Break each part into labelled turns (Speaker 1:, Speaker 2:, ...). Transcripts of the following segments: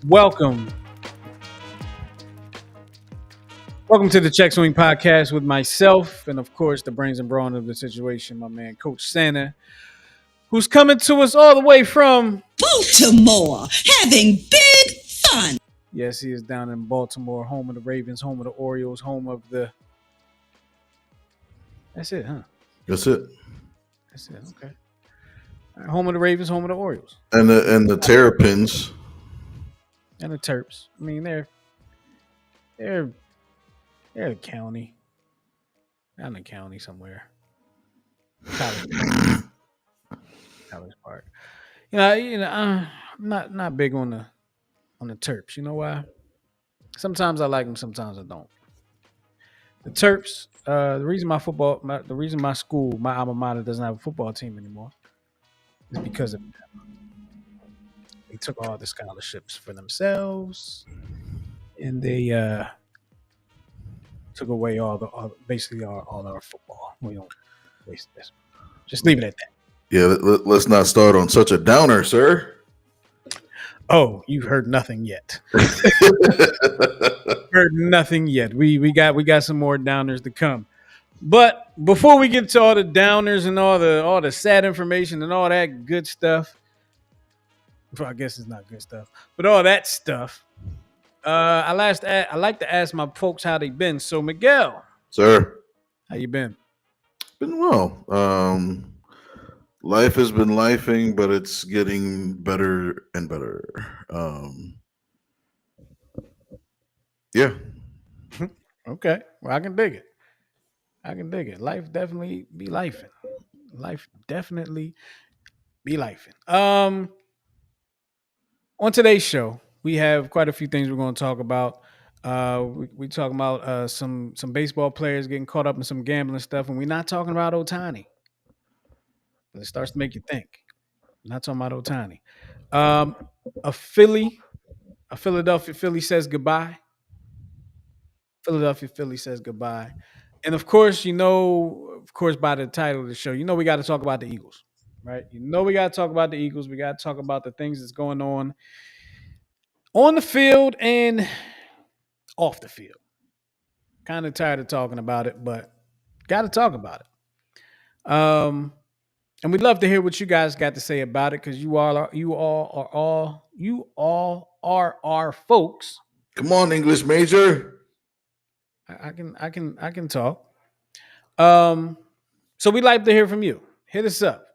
Speaker 1: Welcome. Welcome to the Check Swing Podcast with myself and, of course, the brains and brawn of the situation, my man, Coach Santa, who's coming to us all the way from
Speaker 2: Baltimore, having big fun.
Speaker 1: Yes, he is down in Baltimore, home of the Ravens, home of the Orioles, home of the. That's it, huh?
Speaker 3: That's it.
Speaker 1: That's it. Okay. All right, home of the Ravens, home of the Orioles,
Speaker 3: And the Terrapins.
Speaker 1: and the Terps. I mean, they're the county, down in the county somewhere. College Park. I'm not big on the Terps. You know why? Sometimes I like them, sometimes I don't. The Terps. The reason the reason my school, my alma mater, doesn't have a football team anymore is because of them. They took all the scholarships for themselves, and they took away basically all our football. We don't waste this. Just leave it at that.
Speaker 3: Yeah, let's not start on such a downer, sir.
Speaker 1: Oh, you've heard nothing yet. Heard nothing yet. We got some more downers to come. But before we get to all the downers and all the sad information and all that good stuff, well, I guess it's not good stuff, but all that stuff, I like to ask my folks how they been. So Miguel,
Speaker 3: Sir,
Speaker 1: how you been?
Speaker 3: been well. Life has been lifing, but it's getting better and better. Yeah.
Speaker 1: Okay, well I can dig it. Life definitely be lifing. Life definitely be lifing. On today's show, we have quite a few things we're going to talk about. We talking about some baseball players getting caught up in some gambling stuff, and we're not talking about Otani. But it starts to make you think. Not talking about Otani. Um, a Philadelphia Philly says goodbye. Philadelphia Philly says goodbye. And of course, by the title of the show, we got to talk about the Eagles, right? We got to talk about the Eagles. We got to talk about the things that's going on the field and off the field. Kind of tired of talking about it, but got to talk about it. And we'd love to hear what you guys got to say about it because you all are our folks.
Speaker 3: Come on, English major.
Speaker 1: I can talk. So we'd like to hear from you. Hit us up.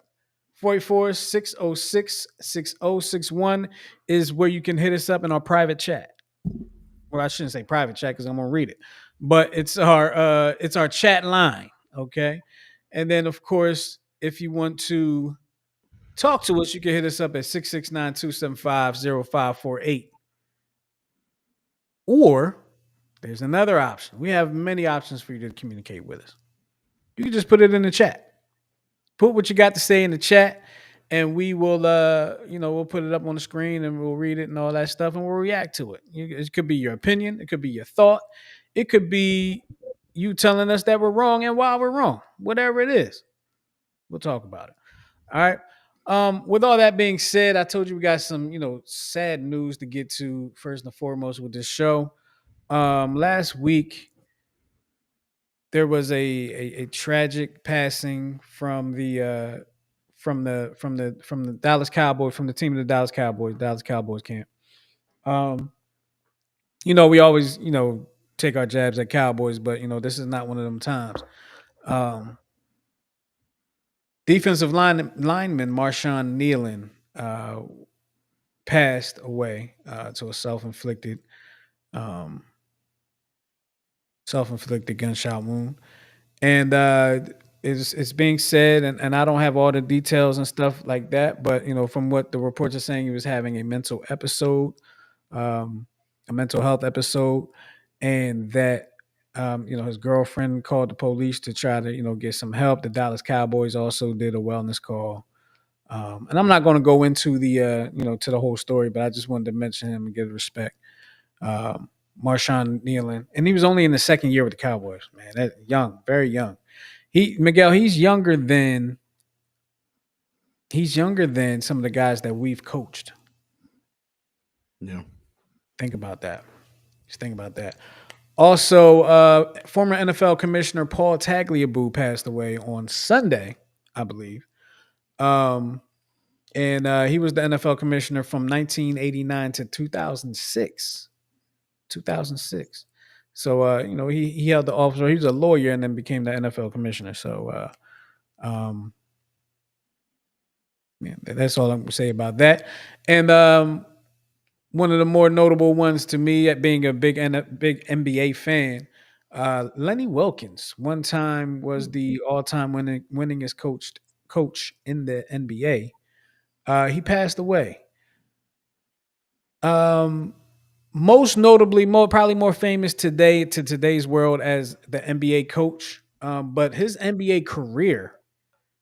Speaker 1: 484-606-6061 is where you can hit us up in our private chat. Well, I shouldn't say private chat because I'm gonna read it, but it's our chat line. Okay. And then of course, if you want to talk to us, you can hit us up at 669-275-0548. Or there's another option. We have many options for you to communicate with us. You can just put it in the chat. Put what you got to say in the chat, and we will, we'll put it up on the screen and we'll read it and all that stuff, and we'll react to it. It could be your opinion. It could be your thought. It could be you telling us that we're wrong and why we're wrong. Whatever it is, we'll talk about it. All right. With all that being said, I told you we got some, sad news to get to first and foremost with this show. Last week there was a tragic passing from the Dallas Cowboys, from the team of the Dallas Cowboys camp. We always, take our jabs at Cowboys, but this is not one of them times. Defensive lineman Marshawn Nealon passed away to a self-inflicted gunshot wound, and it's being said, and I don't have all the details and stuff like that, but from what the reports are saying, he was having a mental episode, a mental health episode, and that his girlfriend called the police to try to get some help. The Dallas Cowboys also did a wellness call. And I'm not going to go into the to the whole story, but I just wanted to mention him and give respect. Marshawn Nealon, and he was only in the second year with the Cowboys. Man, that young, very young. Miguel, he's younger than some of the guys that we've coached.
Speaker 3: Yeah.
Speaker 1: Think about that. Just think about that. Also, former NFL Commissioner Paul Tagliabue passed away on Sunday, I believe. Um, and he was the NFL Commissioner from 1989 to 2006. 2006. So, he held the office. He was a lawyer and then became the NFL Commissioner. So, yeah, that's all I'm going to say about that. And one of the more notable ones to me, at being a big NBA fan, Lenny Wilkins. One time was the all-time winningest coach in the NBA. He passed away. Um, Most notably, probably more famous today to today's world as the NBA coach. But his NBA career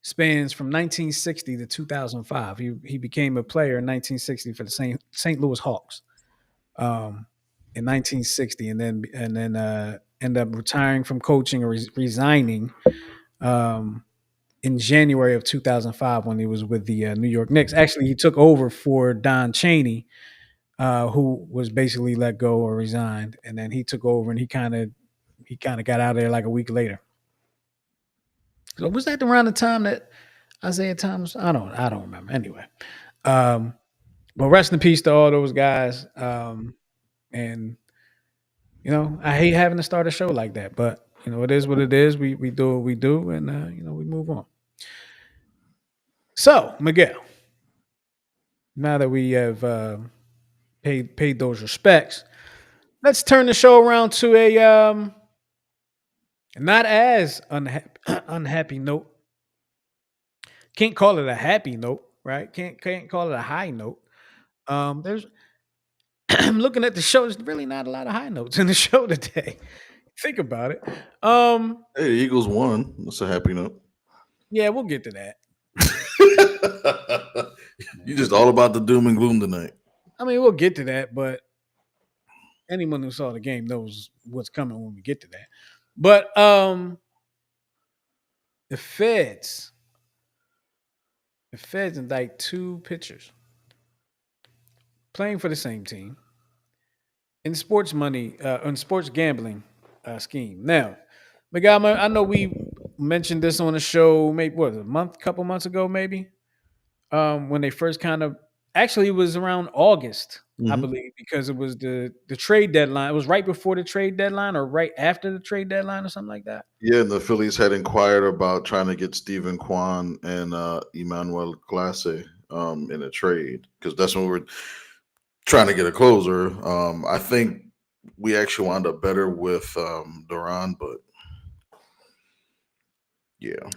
Speaker 1: spans from 1960 to 2005. He became a player in 1960 for the St. Louis Hawks. In 1960, and then end up retiring from coaching or resigning um, in January of 2005 when he was with the New York Knicks. Actually, he took over for Don Chaney, who was basically let go or resigned, and then he took over and he kind of got out of there like a week later. So was that around the time that Isaiah Thomas? I don't remember. Anyway, um, but rest in peace to all those guys. And I hate having to start a show like that, but it is what it is. We do what we do, and we move on. So, Miguel, now that we have paid those respects, let's turn the show around to a not as unhappy note. Can't call it a happy note, right? Can't call it a high note. There's I'm looking at the show. There's really not a lot of high notes in the show today. Think about it.
Speaker 3: Hey, the Eagles won. That's a happy note.
Speaker 1: Yeah, we'll get to that.
Speaker 3: You just all about the doom and gloom tonight.
Speaker 1: I mean, we'll get to that, but anyone who saw the game knows what's coming when we get to that. But the feds, the feds indict two pitchers playing for the same team in sports gambling scheme. Now, Miguel, I know we mentioned this on the show, maybe couple months ago, maybe. When they first kind of, actually, it was around August, I
Speaker 3: Mhm.
Speaker 1: believe, because it was the trade deadline. It was right before the trade deadline or right after the trade deadline or something like that.
Speaker 3: Yeah, and the Phillies had inquired about trying to get Stephen Kwan and Emmanuel Clase in a trade because that's when we were trying to get a closer. I think we actually wound up better with Duran, but yeah.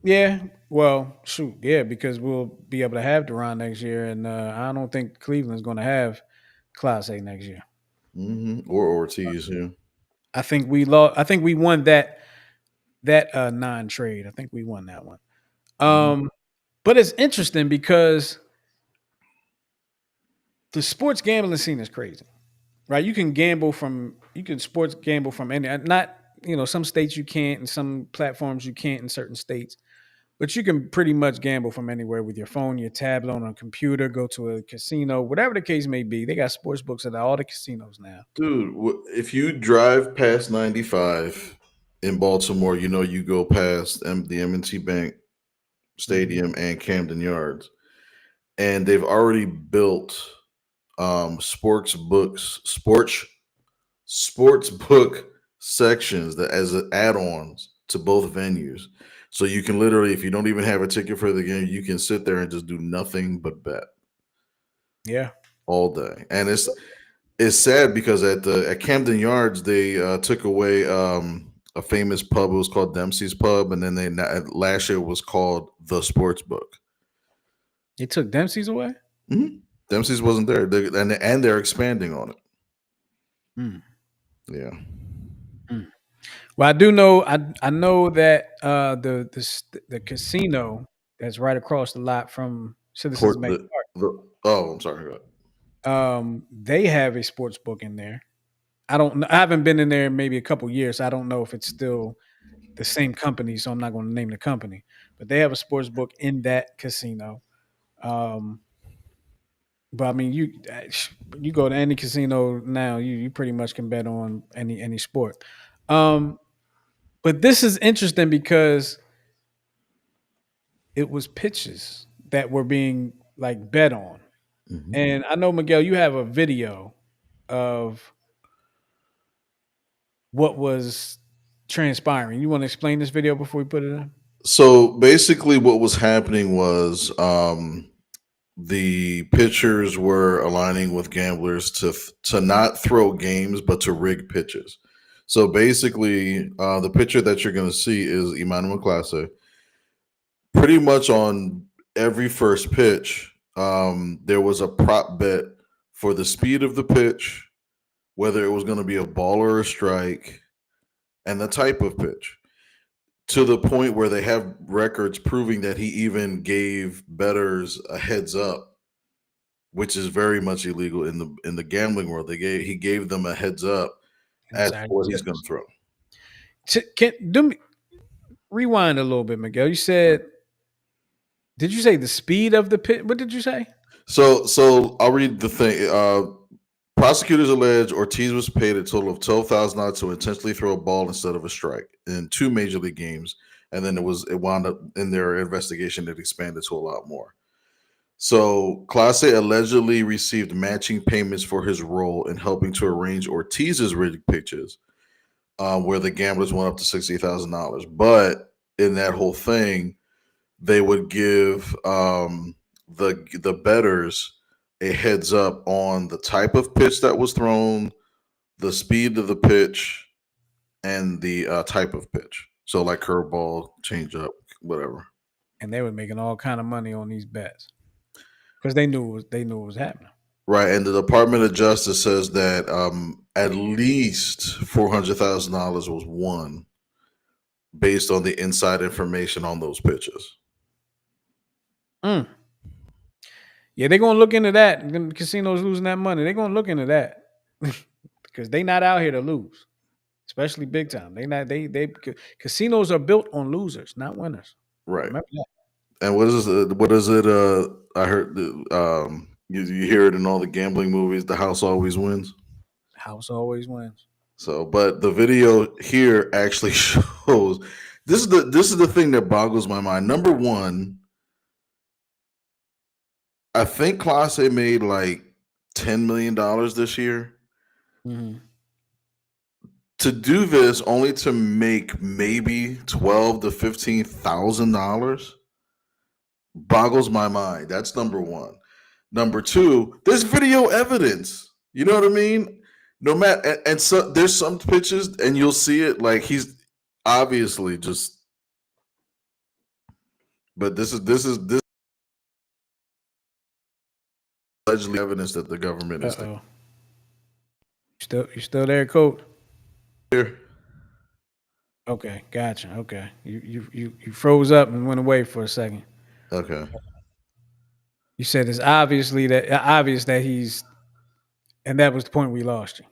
Speaker 1: Yeah, well, shoot, yeah, because we'll be able to have Duran next year, and I don't think Cleveland's going to have Class A next year.
Speaker 3: Or Ortiz, yeah.
Speaker 1: I think we lost. I think we won that non-trade. I think we won that one.
Speaker 3: Mhm.
Speaker 1: But it's interesting because the sports gambling scene is crazy, right? You can sports gamble from any, not, some states you can't, and some platforms you can't in certain states, but you can pretty much gamble from anywhere with your phone, your tablet, on a computer, go to a casino, whatever the case may be. They got sports books at all the casinos now.
Speaker 3: Dude, if you drive past 95 in Baltimore, you go past the M&T Bank
Speaker 1: Mhm.
Speaker 3: Stadium and Camden Yards, and they've already built sports book sections that as add-ons to both venues. So you can literally, if you don't even have a ticket for the game, you can sit there and just do nothing but bet
Speaker 1: Yeah.
Speaker 3: all day. And it's sad because at Camden Yards they took away a famous pub. It was called Dempsey's Pub, and then last year was called the Sports Book.
Speaker 1: They took Dempsey's away?
Speaker 3: Dempsey's wasn't there, and they're expanding on it.
Speaker 1: Mm.
Speaker 3: Yeah,
Speaker 1: Mm. Well, I do know. I know that the casino that's right across the lot from Citizens
Speaker 3: Port
Speaker 1: Bank
Speaker 3: the oh, I'm sorry. Go ahead.
Speaker 1: Park, they have a sports book in there. I haven't been in there in maybe a couple years. So I don't know if it's still the same company, so I'm not going to name the company. But they have a sports book in that casino. Um, But I mean, you go to any casino now, you pretty much can bet on any sport. Um, but this is interesting because it was pitches that were being like bet on,
Speaker 3: Mhm.
Speaker 1: and I know Miguel, you have a video of what was transpiring. You want to explain this video before we put it in?
Speaker 3: So basically, what was happening was the pitchers were aligning with gamblers to not throw games, but to rig pitches. So basically, the pitcher that you're going to see is Emmanuel Clase. Pretty much on every first pitch, there was a prop bet for the speed of the pitch, whether it was going to be a ball or a strike, and the type of pitch. To the point where they have records proving that he even gave bettors a heads up, which is very much illegal in the gambling world. He gave them a heads up as to
Speaker 1: Inside
Speaker 3: what he's going
Speaker 1: tips.
Speaker 3: to throw.
Speaker 1: Can do me rewind a little bit, Miguel. You said, did you say the speed of the pit? What did you say?
Speaker 3: So I'll read the thing. Prosecutors allege Ortiz was paid a total of $12,000 to intentionally throw a ball instead of a strike in two major league games, and then it wound up in their investigation. It expanded to a lot more. So Clase allegedly received matching payments for his role in helping to arrange Ortiz's rigged pitches, where the gamblers went up to $60,000. But in that whole thing, they would give the bettors a heads up on the type of pitch that was thrown, the speed of the pitch, and the type of pitch. So like curveball, changeup, whatever.
Speaker 1: And they were making all kind of money on these bets because they knew it was happening.
Speaker 3: Right, and the Department of Justice says that at least $400,000 was won based on the inside information on those pitches.
Speaker 1: Mm. Yeah, they're gonna look into that. And the casinos losing that money. They're gonna look into that because they not out here to lose, especially big time. They not they casinos are built on losers, not winners.
Speaker 3: Right.
Speaker 1: Remember that.
Speaker 3: And what is it? What is it? I heard you hear it in all the gambling movies. The house always wins.
Speaker 1: House always wins.
Speaker 3: So, but the video here actually shows this is the thing that boggles my mind. Number one, I think Clase made like $10 million this year.
Speaker 1: Mm-hmm.
Speaker 3: To do this only to make maybe $12,000 to $15,000 boggles my mind. That's number one. Number two, there's video evidence. You know what I mean? No matter, and so there's some pitches, and you'll see it like he's obviously just. But this is allegedly evidence that the government is
Speaker 1: You still there, Coach?
Speaker 3: here.
Speaker 1: Okay, gotcha. Okay, you froze up and went away for a second.
Speaker 3: Okay.
Speaker 1: You said it's obvious that he's, and that was the point we lost you.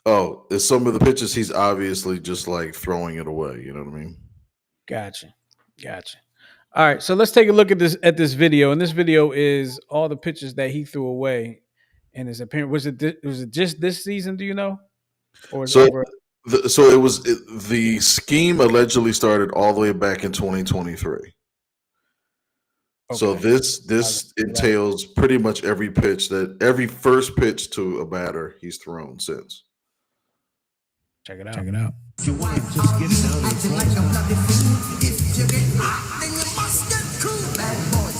Speaker 3: Oh, it's some of the pitches he's obviously just like throwing it away. You know what I mean?
Speaker 1: Gotcha. All right, so let's take a look at this video, and this video is all the pitches that he threw away in his appearance. Was it just this season? Do you know? Or is
Speaker 3: So,
Speaker 1: over?
Speaker 3: the scheme allegedly started all the way back in 2023. So
Speaker 1: Okay.
Speaker 3: this entails pretty much every first pitch to a batter he's thrown since.
Speaker 1: Check it out.
Speaker 4: If you want to just get it out of the front.
Speaker 2: If you get hot, then you must get cool. Bad boys,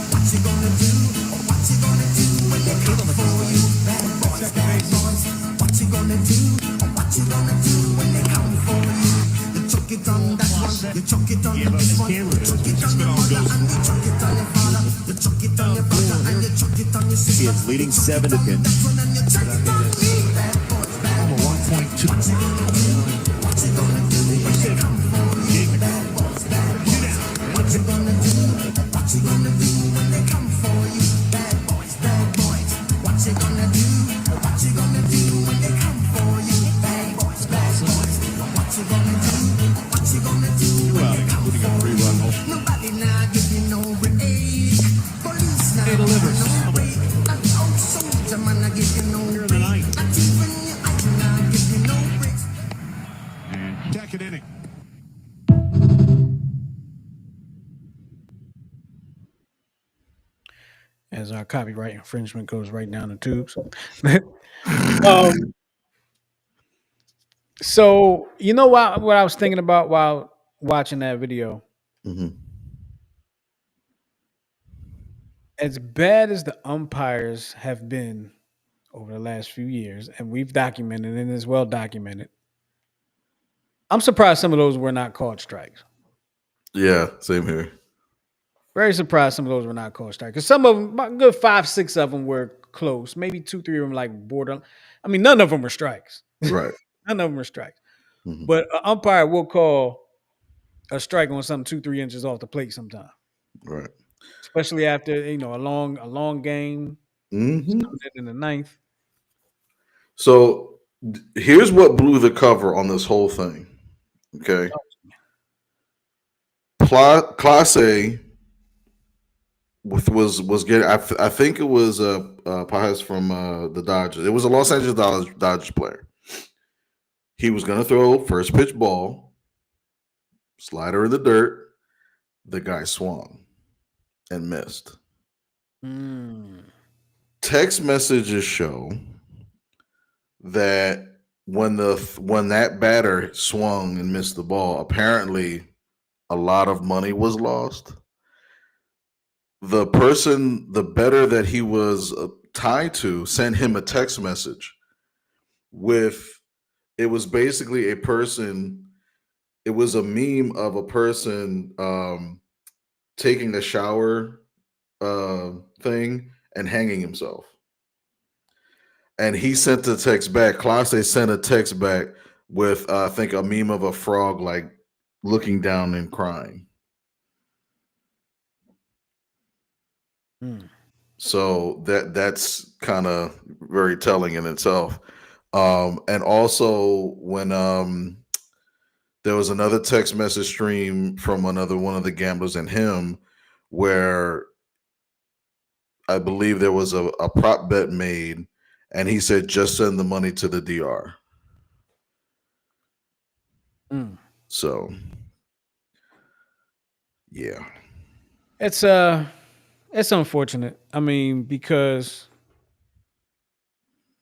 Speaker 2: what you gonna do? Or what you gonna do when they come for you? Bad boys, what you gonna do? Or what you gonna do when they come for you? You chuck it on that one, you chuck it on this one, you chuck it on your mother and you chuck it on your father, you chuck it on your brother and you chuck it on your sister.
Speaker 4: He is leading 7 to 10.
Speaker 2: That one and you chuck it on me. Bad boys,
Speaker 4: Over 1.2.
Speaker 2: what you gonna do when they come for you? Bad boys, what you gonna do? What you gonna do when they come for you? Bad boys, what you gonna do? What you gonna do when they come for you? Bad boys, what you gonna do? What you gonna do when they come for you? Nobody now give you no break. Police now give you no break.
Speaker 4: Second inning.
Speaker 1: As our copyright infringement goes right down the tubes. um, so you know what I was thinking about while watching that video.
Speaker 3: Mhm.
Speaker 1: As bad as the umpires have been over the last few years, and we've documented and it's well documented, I'm surprised some of those were not called strikes.
Speaker 3: Yeah, same here.
Speaker 1: Very surprised some of those were not called strikes. Because some of them, about good 5, 6 of them were close. Maybe 2, 3 of them like border. I mean, none of them were strikes.
Speaker 3: Right.
Speaker 1: None of them were strikes.
Speaker 3: Mhm.
Speaker 1: But an umpire will call a strike on something 2, 3 inches off the plate sometime,
Speaker 3: Right.
Speaker 1: especially after a long game,
Speaker 3: Hmm.
Speaker 1: something in the ninth.
Speaker 3: So here's what blew the cover on this whole thing. Okay. Class A was getting. I think it was Pajas from the Dodgers. It was a Los Angeles Dodgers player. He was going to throw first pitch ball, slider in the dirt. The guy swung and missed.
Speaker 1: Mm.
Speaker 3: Text messages show that when that batter swung and missed the ball, apparently a lot of money was lost. The better that he was tied to, sent him a text message with it was basically a person. It was a meme of a person taking a shower thing and hanging himself. And he sent the text back. Clase sent a text back with I think a meme of a frog like looking down and crying.
Speaker 1: Mm.
Speaker 3: So that's kind of very telling in itself. And also when there was another text message stream from another one of the gamblers and him where I believe there was a prop bet made and he said just send the money to the DR.
Speaker 1: Mm.
Speaker 3: So yeah.
Speaker 1: It's it's unfortunate. I mean, because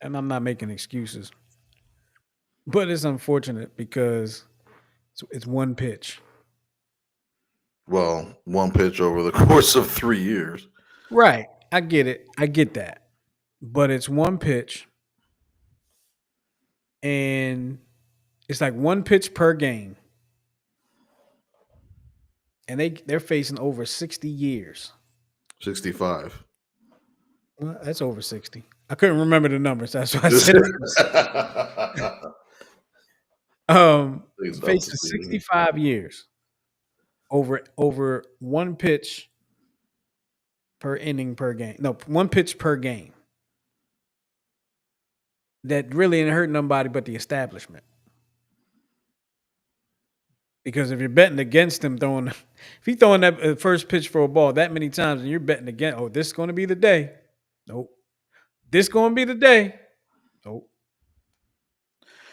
Speaker 1: and I'm not making excuses, but it's unfortunate because it's one pitch.
Speaker 3: Well, one pitch over the course of 3 years.
Speaker 1: Right. I get it. I get that. But it's one pitch and it's like one pitch per game. And they're facing over 60 years.
Speaker 3: 65.
Speaker 1: Well, that's over 60. I couldn't remember the numbers. That's why I said it.
Speaker 3: Please don't
Speaker 1: Facing
Speaker 3: see me.
Speaker 1: 65 years over one pitch per inning per game. No, one pitch per game. That really ain't hurt nobody but the establishment. Because if you're betting against him throwing, if he throwing that first pitch for a ball that many times and you're betting against, oh, this is going to be the day. Nope. This going to be the day. Nope.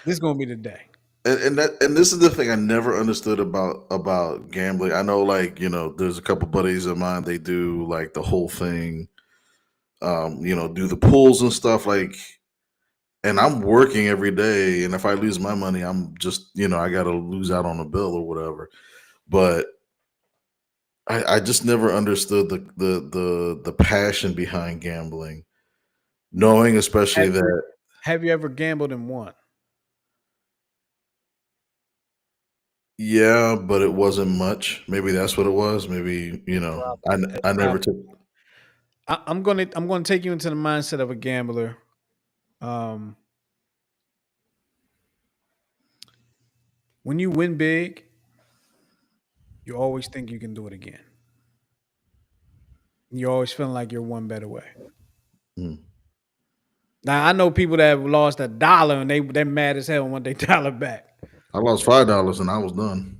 Speaker 1: This is going to be the day.
Speaker 3: And this is the thing I never understood about gambling. I know, like, there's a couple buddies of mine, they do like the whole thing, do the pools and stuff, like, and I'm working every day, and if I lose my money, I'm just, I gotta lose out on a bill or whatever. But I just never understood the passion behind gambling, knowing especially
Speaker 1: Have you,
Speaker 3: that.
Speaker 1: have you ever gambled and won?
Speaker 3: Yeah, but it wasn't much. Maybe that's what it was. Maybe, I never
Speaker 1: Probably.
Speaker 3: took.
Speaker 1: I'm gonna take you into the mindset of a gambler. Um, when you win big, you always think you can do it again. You're always feeling like you're one bet away.
Speaker 3: Mm.
Speaker 1: Now I know people that have lost $1 and they're mad as hell and want their dollar back.
Speaker 3: I lost $5 and I was done.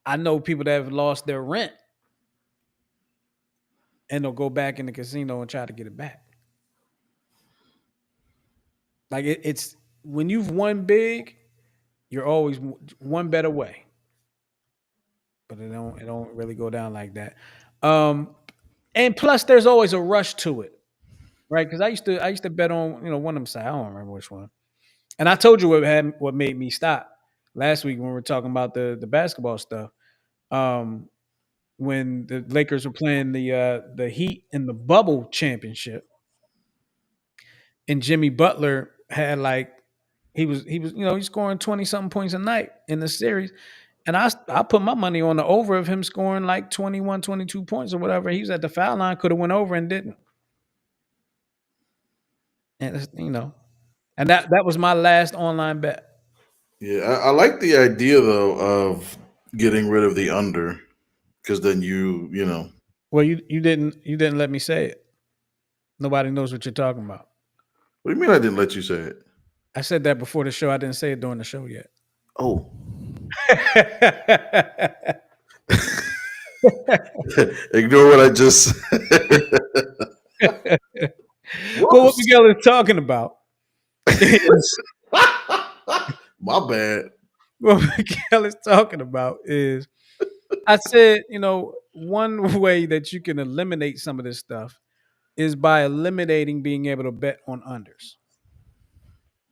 Speaker 1: I know people that have lost their rent and they'll go back in the casino and try to get it back. Like it's when you've won big, You're always one bet away, but it don't really go down like that. Um, and plus, there's always a rush to it, right? Because I used to bet on one of them sides. I don't remember which one. And I told you what made me stop last week when we were talking about the basketball stuff. Um, when the Lakers were playing the Heat in the bubble championship, and Jimmy Butler had like he was he's scoring 20 something points a night in the series, and I put my money on the over of him scoring like 21, 22 points or whatever. He was at the foul line, could have went over and didn't. And and that was my last online bet.
Speaker 3: Yeah, I like the idea though of getting rid of the under because then you know.
Speaker 1: Well, you didn't let me say it. Nobody knows what you're talking about.
Speaker 3: What do you mean I didn't let you say it?
Speaker 1: I said that before the show. I didn't say it during the show yet.
Speaker 3: Oh, ignore what I just said.
Speaker 1: Well, what
Speaker 3: Whoops.
Speaker 1: Miguel is talking about is
Speaker 3: My bad.
Speaker 1: what Miguel is talking about is I said, one way that you can eliminate some of this stuff is by eliminating being able to bet on unders.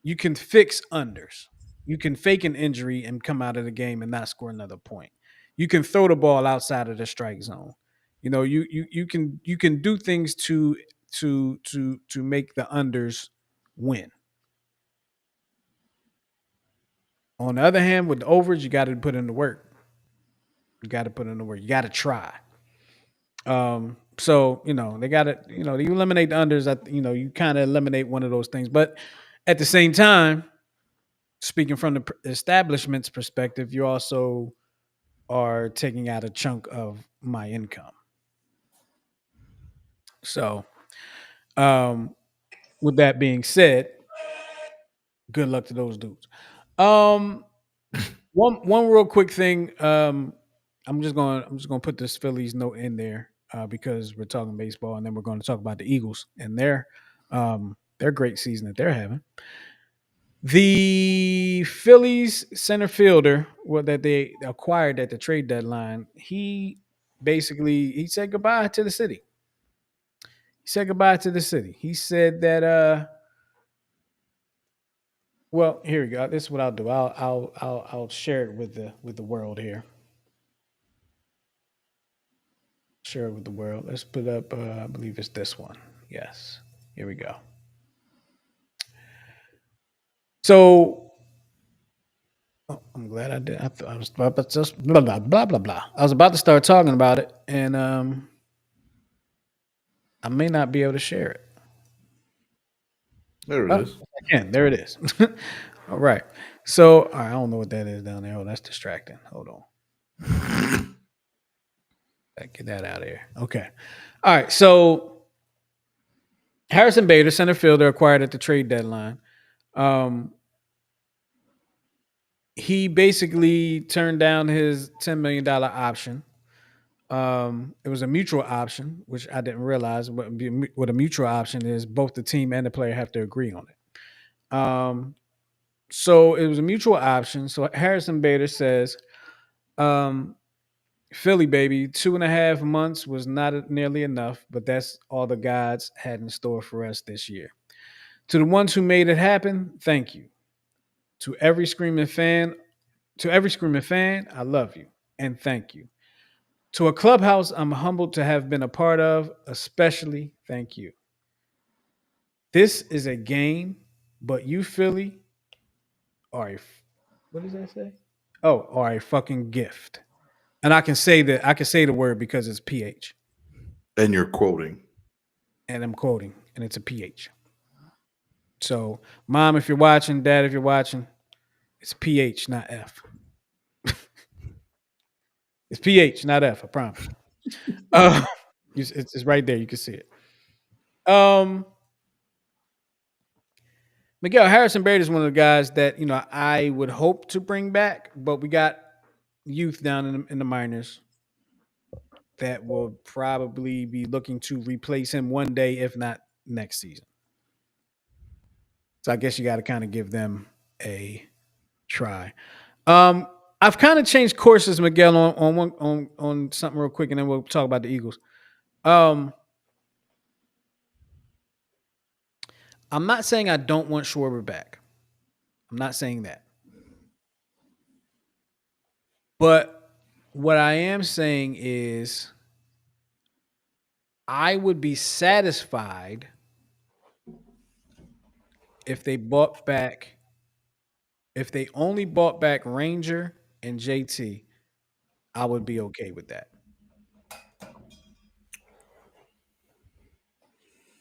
Speaker 1: You can fix unders. You can fake an injury and come out of the game and not score another point. You can throw the ball outside of the strike zone. You can do things to make the unders win. On the other hand, with the overs, you got to put in the work. You got to put in the work. You got to try. So they got to you eliminate the unders. You kind of eliminate one of those things, but at the same time, speaking from the establishment's perspective, you also are taking out a chunk of my income. So, um, with that being said, good luck to those dudes. Um, one real quick thing. I'm just gonna put this Phillies note in there because we're talking baseball, and then we're going to talk about the Eagles and their great season that they're having. The Phillies center fielder, that they acquired at the trade deadline, he said goodbye to the city. He said goodbye to the city. He said that well, here we go. This is what I'll do. I'll share it with the world here. Share it with the world. Let's put up I believe it's this one. Yes. Here we go. So I'm glad I did. I was about to just blah blah blah blah blah. I was about to start talking about it, and I may not be able to share it.
Speaker 3: There it
Speaker 1: Oh,
Speaker 3: is.
Speaker 1: I can. There it is. All right. So all right, I don't know what that is down there. Oh, that's distracting. Hold on. Get that out of here. Okay. All right. So Harrison Bader, center fielder, acquired at the trade deadline. Um, he basically turned down his $10 million option. It was a mutual option, which I didn't realize. What a mutual option is, both the team and the player have to agree on it. So it was a mutual option. So Harrison Bader says, um, Philly, baby, 2.5 months was not nearly enough, but that's all the gods had in store for us this year. To the ones who made it happen, thank you. To every screaming fan, I love you and thank you. To a clubhouse I'm humbled to have been a part of, especially thank you. This is a game, but you Philly are what does that say? Oh, are a fucking gift. And I can say the word because it's PH.
Speaker 3: And you're quoting.
Speaker 1: And I'm quoting, and it's a PH. So, mom, if you're watching, dad, if you're watching, it's PH, not F. It's PH, not F. I promise. Uh, it's right there. You can see it. Um, Miguel Harrison Baird is one of the guys that I would hope to bring back, but we got youth down in the minors that will probably be looking to replace him one day, if not next season. So I guess you got to kind of give them a Try. Um, I've kind of changed courses, Miguel, on something real quick, and then we'll talk about the Eagles. Um, I'm not saying I don't want Schwarber back. I'm not saying that. But what I am saying is I would be satisfied if they bought back, if they only bought back Ranger and JT, I would be okay with that.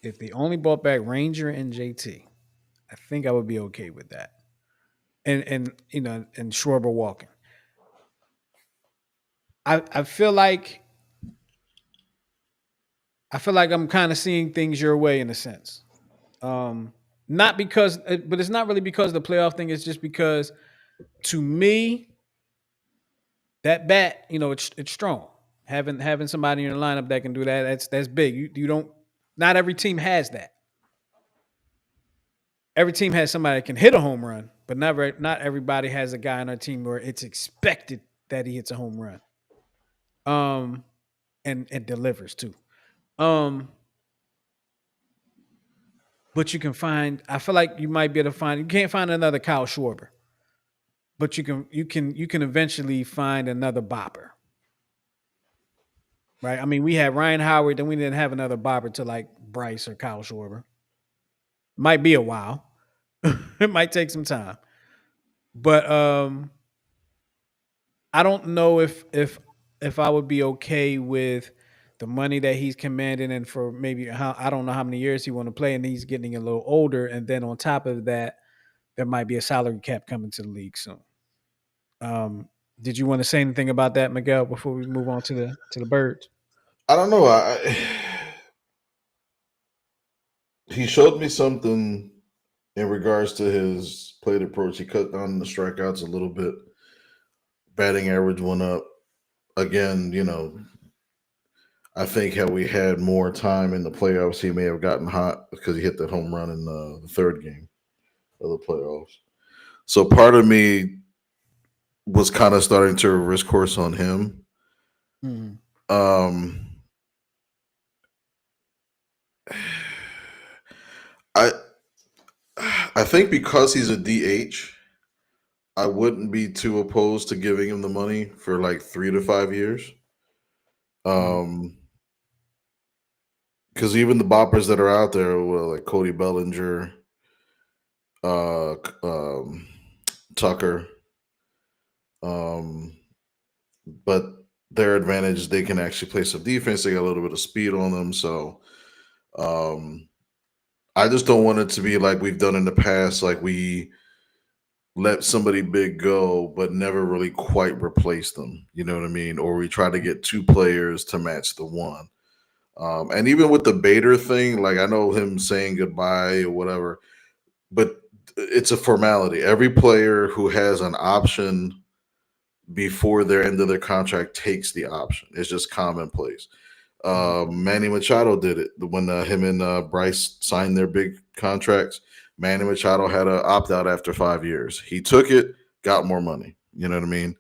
Speaker 1: If they only bought back Ranger and JT, I think I would be okay with that. And Schwarber walking. I feel like I'm kind of seeing things your way in a sense. Um, Not because, but it's not really because of the playoff thing. It's just because to me, that bat, it's strong. Having somebody in your lineup that can do that, that's big. You don't. Not every team has that. Every team has somebody that can hit a home run, but not everybody has a guy on their team where it's expected that he hits a home run. Um, and delivers too. Um, but you can find. I feel like you might be able to find. You can't find another Kyle Schwarber, but you can eventually find another bopper, right? I mean, we had Ryan Howard, then we didn't have another bopper to like Bryce or Kyle Schwarber. Might be a while. It might take some time, but I don't know if I would be okay with the money that he's commanding, and for maybe how I don't know how many years he want to play, and he's getting a little older, and then on top of that, there might be a salary cap coming to the league soon. Um, did you want to say anything about that, Miguel, before we move on to the birds?
Speaker 3: I don't know. He showed me something in regards to his plate approach. He cut down the strikeouts a little bit. Batting average went up. Again, I think had we had more time in the playoffs, he may have gotten hot because he hit that home run in the third game of the playoffs. So part of me was kind of starting to reverse course on him.
Speaker 1: Mhm.
Speaker 3: Um, I I think because he's a DH, I wouldn't be too opposed to giving him the money for like 3 to 5 years.
Speaker 1: Mhm.
Speaker 3: Um, because even the boppers that are out there, well, like Cody Bellinger, uh, um, Tucker, um, but their advantage they can actually play some defense. They got a little bit of speed on them, so um, I just don't want it to be like we've done in the past, like we let somebody big go, but never really quite replace them. You know what I mean? Or we try to get two players to match the one. And even with the Bader thing, like I know him saying goodbye or whatever, but it's a formality. Every player who has an option before their end of their contract takes the option. It's just commonplace.
Speaker 1: Mhm.
Speaker 3: Manny Machado did it when him and Bryce signed their big contracts. Manny Machado had an opt out after 5 years. He took it, got more money. You know what I mean?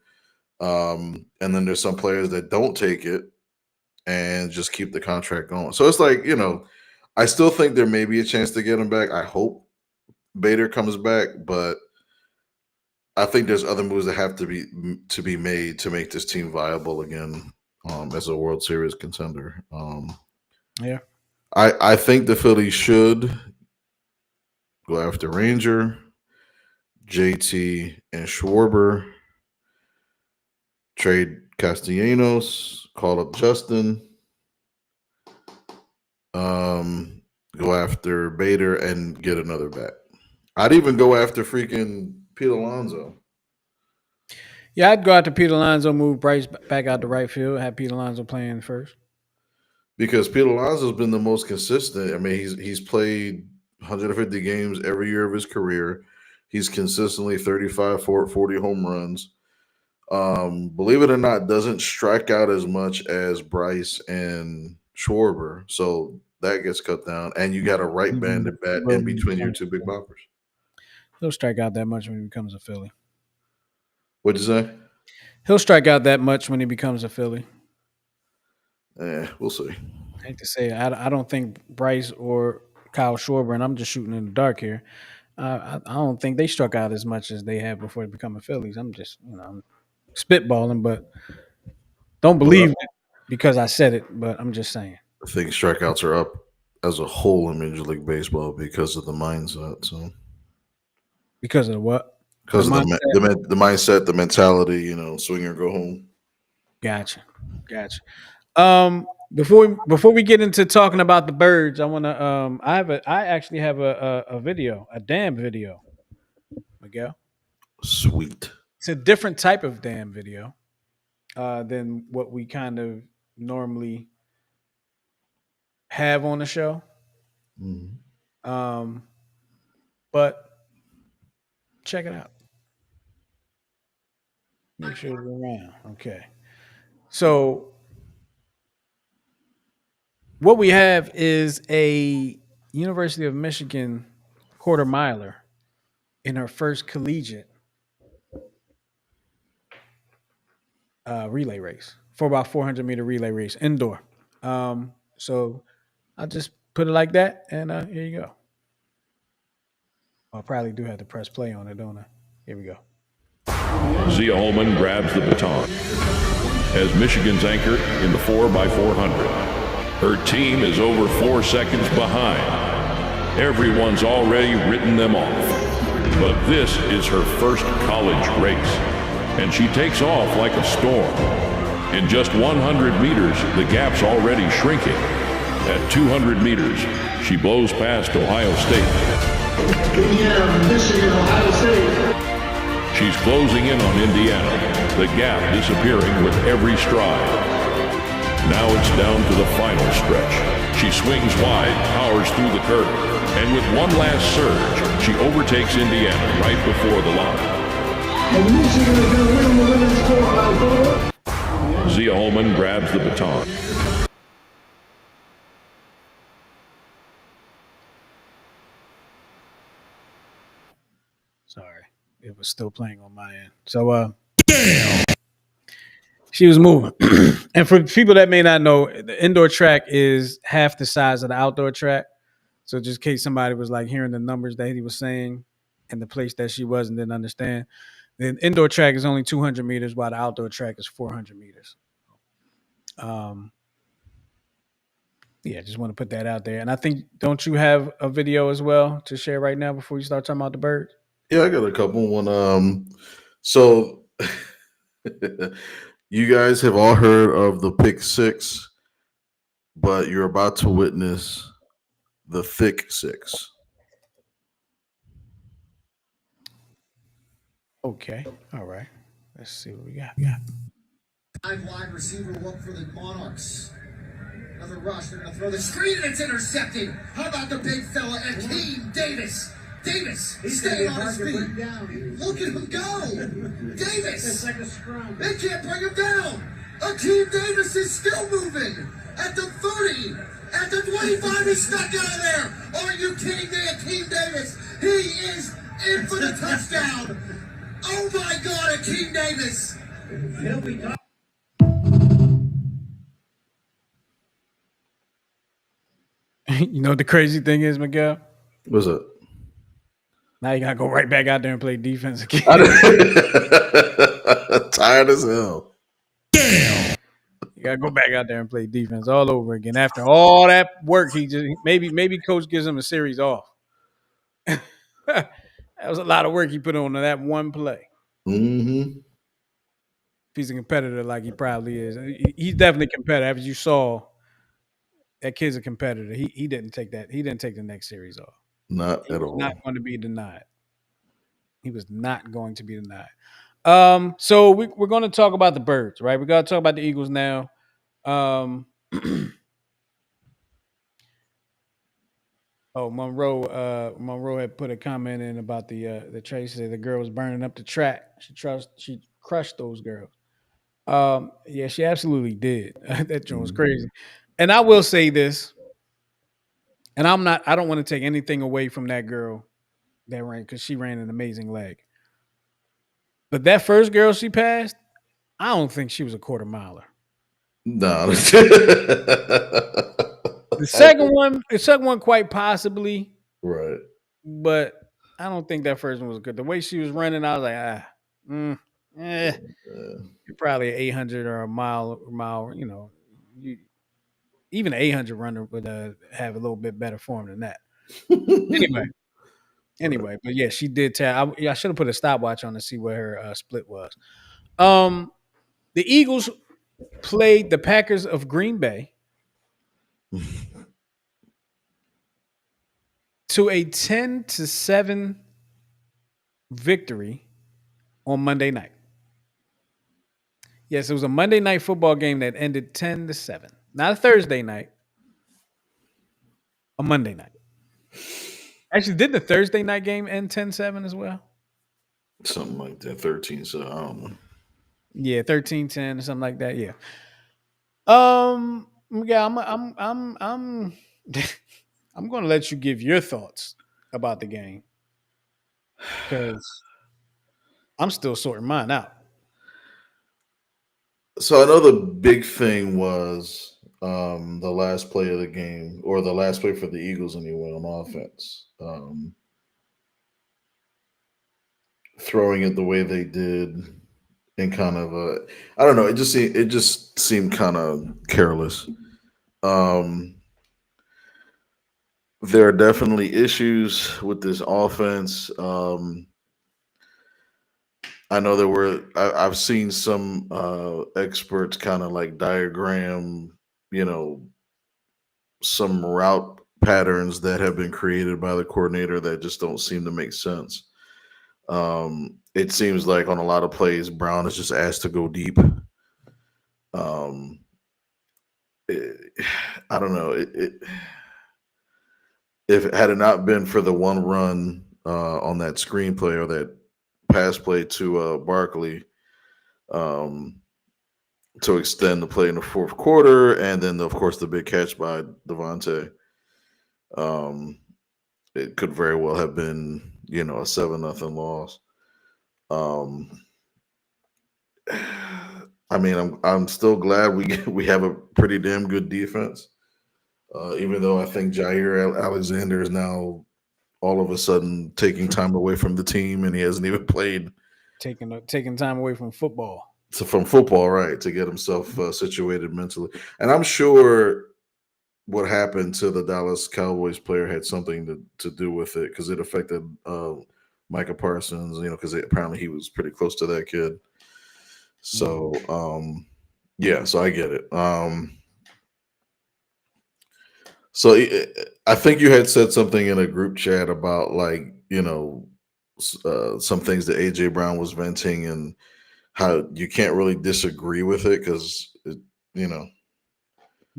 Speaker 3: And then there's some players that don't take it and just keep the contract going. So it's like, I still think there may be a chance to get him back. I hope Bader comes back, but I think there's other moves that have to be made to make this team viable again as a World Series contender.
Speaker 1: Yeah.
Speaker 3: I think the Phillies should go after Ranger, JT, and Schwarber. Trade Castellanos. Call up Justin. Go after Bader and get another bat. I'd even go after freaking Pete Alonso
Speaker 1: Yeah, I'd go out to Pete Alonso, move Bryce back out to right field, have Pete Alonso playing first.
Speaker 3: because Pete Alonso's been the most consistent. I mean, he's played 150 games every year of his career. He's consistently 35, 40 home runs. Believe it or not, doesn't strike out as much as Bryce and Schwarber. So that gets cut down. And you got a right-banded bat
Speaker 1: Well,
Speaker 3: in between your two big boppers.
Speaker 1: he'll strike out that much when he becomes a Philly.
Speaker 3: What'd you say?
Speaker 1: He'll strike out that much when he becomes a Philly.
Speaker 3: We'll see.
Speaker 1: I hate to say it. I don't think Bryce or Kyle Schwarber, and I'm just shooting in the dark here. I don't think they struck out as much as they had before they become a Phillies. I'm just, I'm spitballing, but don't believe
Speaker 3: Well,
Speaker 1: it because I said it. But I'm just saying
Speaker 3: I think strikeouts are up as a whole in Major League Baseball because of the mindset. So
Speaker 1: because of the what? The
Speaker 3: because of
Speaker 1: mindset.
Speaker 3: the mindset, the mentality, swing or go home.
Speaker 1: Gotcha, gotcha. Before we get into talking about the birds, I want to I actually have a video, a damn video, Miguel.
Speaker 3: Sweet.
Speaker 1: It's a different type of damn video than what we kind of normally have on the show.
Speaker 3: Mhm.
Speaker 1: Um, but check it out. Make sure it's around. Okay. So what we have is a University of Michigan quarter miler in her first collegiate relay race for about 400-meter relay race indoor. So I'll just put it like that, and here you go. I probably do have to press play on it, don't I? Here we go.
Speaker 5: Zia Holman grabs the baton as Michigan's anchor in the 4x400. Her team is over 4 seconds behind. Everyone's already written them off. But this is her first college race, and she takes off like a storm. In just 100 meters, the gap's already shrinking. At 200 meters, she blows past Ohio State.
Speaker 6: Indiana, Michigan, Ohio State.
Speaker 5: She's closing in on Indiana, the gap disappearing with every stride. Now it's down to the final stretch. She swings wide, powers through the curve, and with one last surge, she overtakes Indiana right before the line.
Speaker 6: And Michigan is going to win the women's 4x4.
Speaker 5: Zia Holman grabs the baton.
Speaker 1: Sorry, it was still playing on my end. So, she was moving. And for people that may not know, the indoor track is half the size of the outdoor track. So, just in case somebody was like hearing the numbers that he was saying and the place that she was and didn't understand, the indoor track is only 200 meters, while the outdoor track is 400 meters. Yeah, just want to put that out there. And I think, don't you have a video as well to share right now before you start talking about the birds?
Speaker 3: Yeah, I got a couple. So you guys have all heard of the pick six, but you're about to witness the thick six.
Speaker 1: Okay. All right. Let's see what we got.
Speaker 6: Wide receiver look for the Monarchs. Another rush. They're going to throw the screen and it's intercepted. How about the big fella, Akeem Davis? Davis staying on his feet. Look at him go. Davis. It's like a scrum. They can't bring him down. Akeem Davis is still moving. At the 30. At the 25, he's stuck out of there. Are you kidding me? Akeem Davis. He is in for the touchdown. Oh my God, Akeem Davis. He'll be done.
Speaker 1: You know what the crazy thing is, Miguel?
Speaker 3: What's it?
Speaker 1: Now you gotta go right back out there and play defense again.
Speaker 3: Tired as hell.
Speaker 1: You gotta go back out there and play defense all over again. After all that work, he just maybe coach gives him a series off. That was a lot of work he put on that one play.
Speaker 3: Mm-hmm.
Speaker 1: If he's a competitor like he probably is, he's definitely competitive. As you saw, that kid's a competitor. He didn't take that. He didn't take the next series off.
Speaker 3: Not
Speaker 1: He
Speaker 3: at
Speaker 1: was
Speaker 3: all.
Speaker 1: not going to be denied. He was not going to be denied. So we're going to talk about the birds, right? We got to talk about the Eagles now. Monroe had put a comment in about the Trace said the girl was burning up the track. She crushed those girls. Yeah, she absolutely did. That joint was crazy. And I will say this, and I don't want to take anything away from that girl that ran because she ran an amazing leg. But that first girl she passed, I don't think she was a quarter miler.
Speaker 3: No.
Speaker 1: The second one, quite possibly,
Speaker 3: Right.
Speaker 1: but I don't think that first one was good. The way she was running, I was like, mm, eh,
Speaker 3: Yeah.
Speaker 1: you're probably an 800 or a mile. You, even an 800 runner would have a little bit better form than that. Anyway,
Speaker 3: Right.
Speaker 1: but yeah, she did tell. I should have put a stopwatch on to see where her split was. Um, the Eagles played the Packers of Green Bay to a 10-7 victory on Monday night. Yes, it was a Monday night football game that ended 10-7. Not a Thursday night, a Monday night. Actually, did the Thursday night game end 10-7 as well?
Speaker 3: Something like that. 13. So I don't know.
Speaker 1: Yeah, 13-10 or something like that. Yeah. Yeah, I'm I'm going to let you give your thoughts about the game because I'm still sorting mine out.
Speaker 3: So I know the big thing was the last play of the game, or the last play for the Eagles anyway on offense. Throwing it the way they did, and kind of I don't know, it just seemed kind of careless. Um, there are definitely issues with this offense. I know I've seen some experts kind of like diagram, you know, some route patterns that have been created by the coordinator that just don't seem to make sense. It seems like on a lot of plays, Brown is just asked to go deep. Um, it- I don't know. If it had it not been for the one run on that screenplay or that pass play to Barkley, um, to extend the play in the fourth quarter, and then of course the big catch by Devontae, um, it could very well have been, a 7-0 loss. Um, I mean, I'm still glad we have a pretty damn good defense. Even though I think Jair Alexander is now all of a sudden taking time away from the team, and he hasn't even played
Speaker 1: Taking time away from football.
Speaker 3: from football, right, to get himself situated mentally. And I'm sure what happened to the Dallas Cowboys player had something to do with it, because it affected Micah Parsons, because apparently he was pretty close to that kid. So, yeah, so I get it. So I think you had said something in a group chat about, like, some things that AJ Brown was venting, and how you can't really disagree with it because, you know,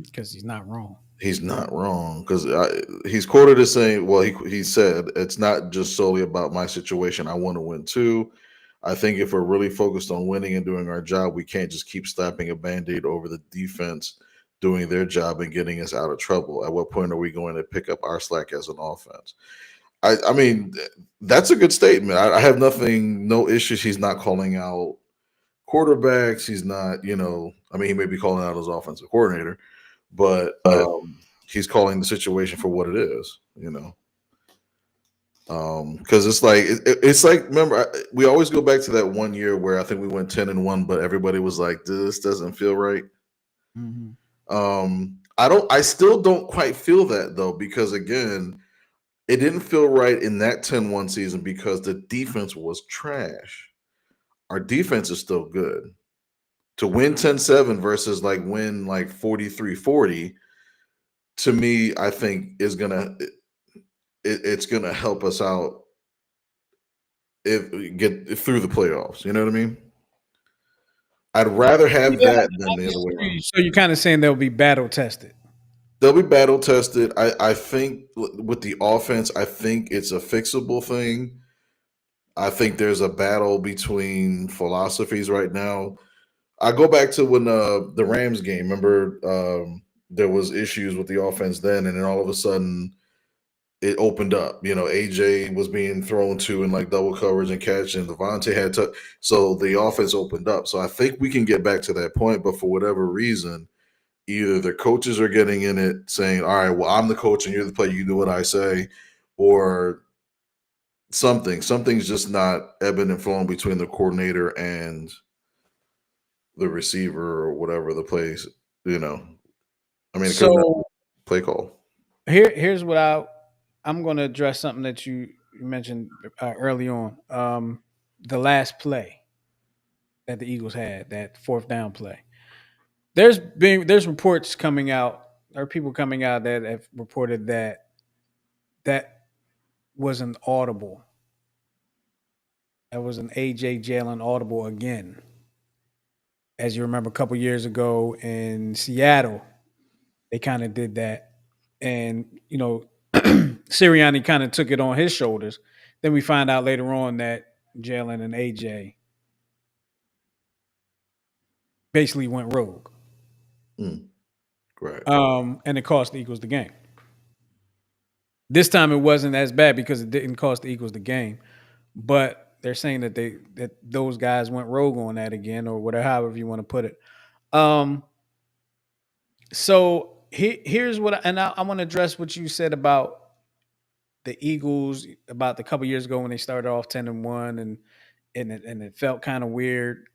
Speaker 1: Because he's not wrong.
Speaker 3: he's not wrong, because he's quoted as saying, well, he said, it's not just solely about my situation. I want to win too. I think if we're really focused on winning and doing our job, we can't just keep slapping a band-aid over the defense doing their job and getting us out of trouble. At what point are we going to pick up our slack as an offense? I mean, that's a good statement. I have no issues. He's not calling out quarterbacks. He's not, I mean, he may be calling out his offensive coordinator, but he's calling the situation for what it is, because it's like, remember, we always go back to that one year where I think we went 10-1, but everybody was like, this doesn't feel right.
Speaker 1: Mm-hmm.
Speaker 3: I still don't quite feel that, though, because again, it didn't feel right in that 10-1 season because the defense was trash. Our defense is still good. To win 10-7 versus like win like 43-40, to me, I think is it's gonna help us out if we get through the playoffs. You know what I mean? I'd rather have
Speaker 1: Yeah,
Speaker 3: that than the other way around.
Speaker 1: so you're kind of saying they'll be battle tested.
Speaker 3: They'll be battle tested. I think with the offense, I think it's a fixable thing. I think there's a battle between philosophies right now. I go back to when the Rams game. Remember, there was issues with the offense then, and then all of a sudden, it opened up. AJ was being thrown to in like double coverage and catch, and Devontae had to. So the offense opened up. So I think we can get back to that point, but for whatever reason, either the coaches are getting in it saying, all right, well, I'm the coach and you're the player, you do what I say, or something's just not ebbing and flowing between the coordinator and the receiver or whatever the plays, I mean, it comes down to
Speaker 1: So
Speaker 3: play call.
Speaker 1: here's what I'm going to address something that you mentioned early on. The last play that the Eagles had, that fourth down play. There's reports coming out, or people coming out that have reported that was an audible. That was an AJ Jalen audible again. As you remember, a couple years ago in Seattle, they kind of did that, and Sirianni kind of took it on his shoulders. Then we find out later on that Jalen and AJ basically went rogue,
Speaker 3: Right.
Speaker 1: and it cost the Eagles the game. This time it wasn't as bad because it didn't cost the Eagles the game, but they're saying that those guys went rogue on that again, or whatever, however you want to put it. So here's what, I want to address what you said about the Eagles about the couple years ago when they started off 10-1, and it felt kind of weird.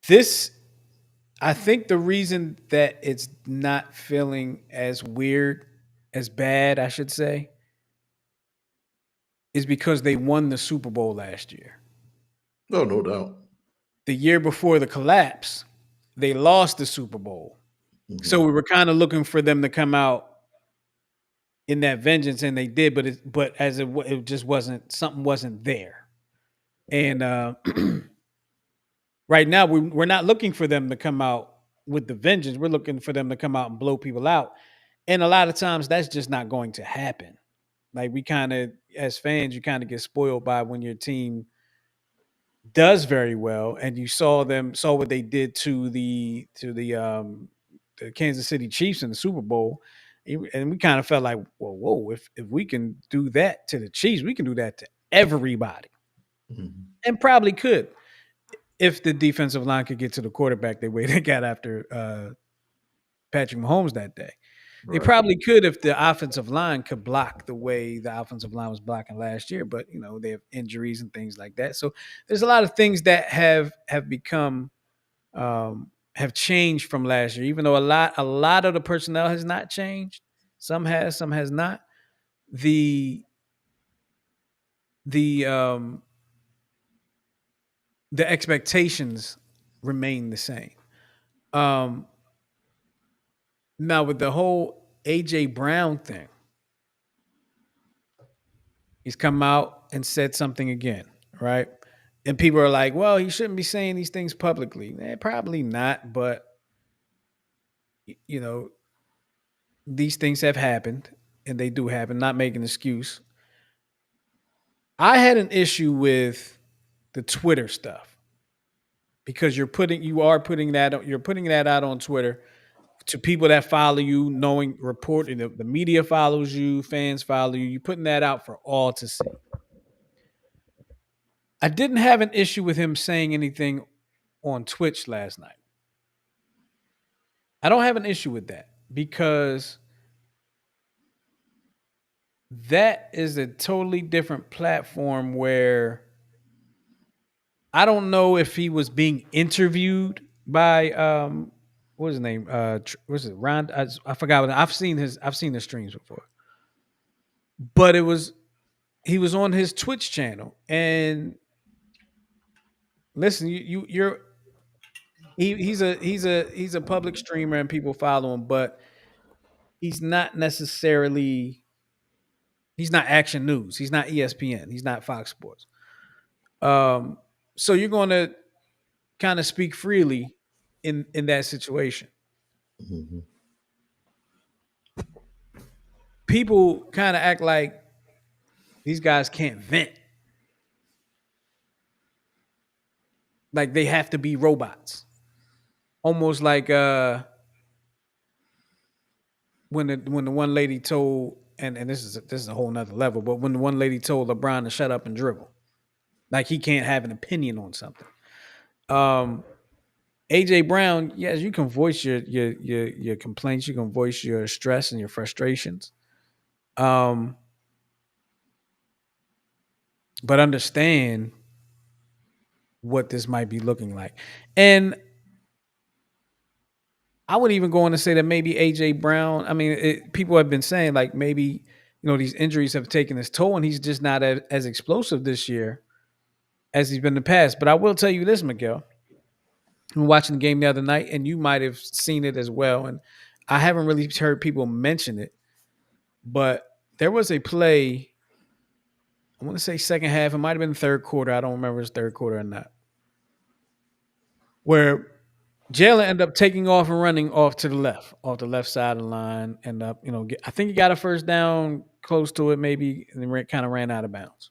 Speaker 1: This, I think the reason that it's not feeling as weird, as bad, I should say, is because they won the Super Bowl last year.
Speaker 3: No doubt.
Speaker 1: The year before the collapse, they lost the Super Bowl. So we were kind of looking for them to come out in that vengeance, and they did, but it just wasn't, something wasn't there. And right now we're not looking for them to come out with the vengeance. We're looking for them to come out and blow people out. And a lot of times that's just not going to happen. Like, we kind of, as fans, you kind of get spoiled by when your team does very well, and you saw what they did to the Kansas City Chiefs in the Super Bowl, and we kind of felt like, well, whoa, if we can do that to the Chiefs, we can do that to everybody, and probably could if the defensive line could get to the quarterback the way they got after Patrick Mahomes that day. They probably could if the offensive line could block the way the offensive line was blocking last year, but they have injuries and things like that. So there's a lot of things that have become have changed from last year. Even though a lot of the personnel has not changed, some has not. The the expectations remain the same. Um, Now with the whole AJ Brown thing, he's come out and said something again, right? And people are like, well, he shouldn't be saying these things publicly. Probably not, but you know, these things have happened, and they do happen, not making an excuse. I had an issue with the Twitter stuff because you're putting that out on Twitter to people that follow you, knowing, reporting, the media follows you, fans follow you. You're putting that out for all to see. I didn't have an issue with him saying anything on Twitch last night. I don't have an issue with that because that is a totally different platform where I don't know if he was being interviewed by what's his name? What's it? Ron? I forgot. I've seen the streams before, but he was on his Twitch channel, and listen, he's a public streamer and people follow him, but he's not Action News. He's not ESPN. He's not Fox Sports. So you're going to kind of speak freely in that situation. People kind of act like these guys can't vent. Like they have to be robots. Almost like when the one lady told, and this is a whole nother level, but when the one lady told LeBron to shut up and dribble, like he can't have an opinion on something. Um, AJ Brown, yes, you can voice your complaints, you can voice your stress and your frustrations. Um, but understand what this might be looking like. And I would even go on to say that maybe AJ Brown, I mean, people have been saying like maybe, these injuries have taken his toll and he's just not as explosive this year as he's been in the past. But I will tell you this, Miguel. I was watching the game the other night and you might have seen it as well. And I haven't really heard people mention it, but there was a play, I want to say second half, it might have been third quarter. I don't remember if it's third quarter or not, where Jalen ended up taking off and running off to the left, off the left side of the line. End up, I think he got a first down close to it, maybe, and then kind of ran out of bounds.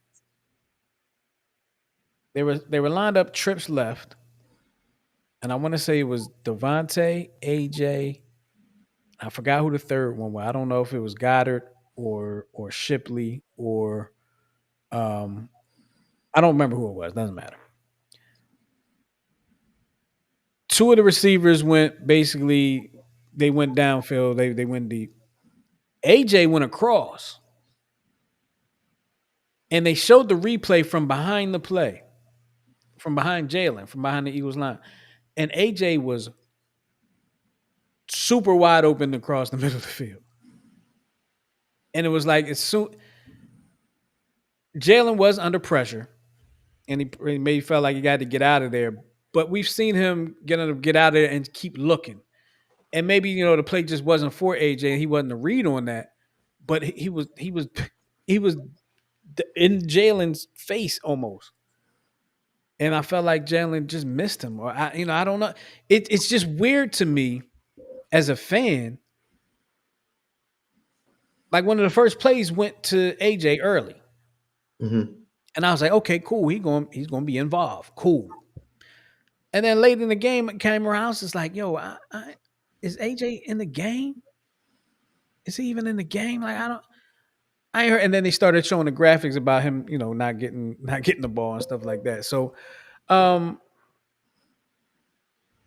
Speaker 1: They were lined up trips left, and I want to say it was Devontae, AJ. I forgot who the third one was. I don't know if it was Goddard or Shipley or um, I don't remember who it was. Doesn't matter. Two of the receivers went basically. They went downfield. They went deep. AJ went across, and they showed the replay from behind the play, from behind Jalen, from behind the Eagles line, and AJ was super wide open across the middle of the field, and it was like as soon Jalen was under pressure, and he maybe felt like he got to get out of there, but we've seen him get out of there and keep looking, and maybe the play just wasn't for AJ, and he wasn't a read on that, but he was in Jalen's face almost. And I felt like Jalen just missed him, or I don't know. It's just weird to me as a fan. Like one of the first plays went to AJ early,
Speaker 3: Mhm.
Speaker 1: and I was like, okay, cool. He's going to be involved. Cool. And then late in the game, it came around. It's like, yo, is AJ in the game? Is he even in the game? Like I ain't heard. And then they started showing the graphics about him, not getting the ball and stuff like that. So, um,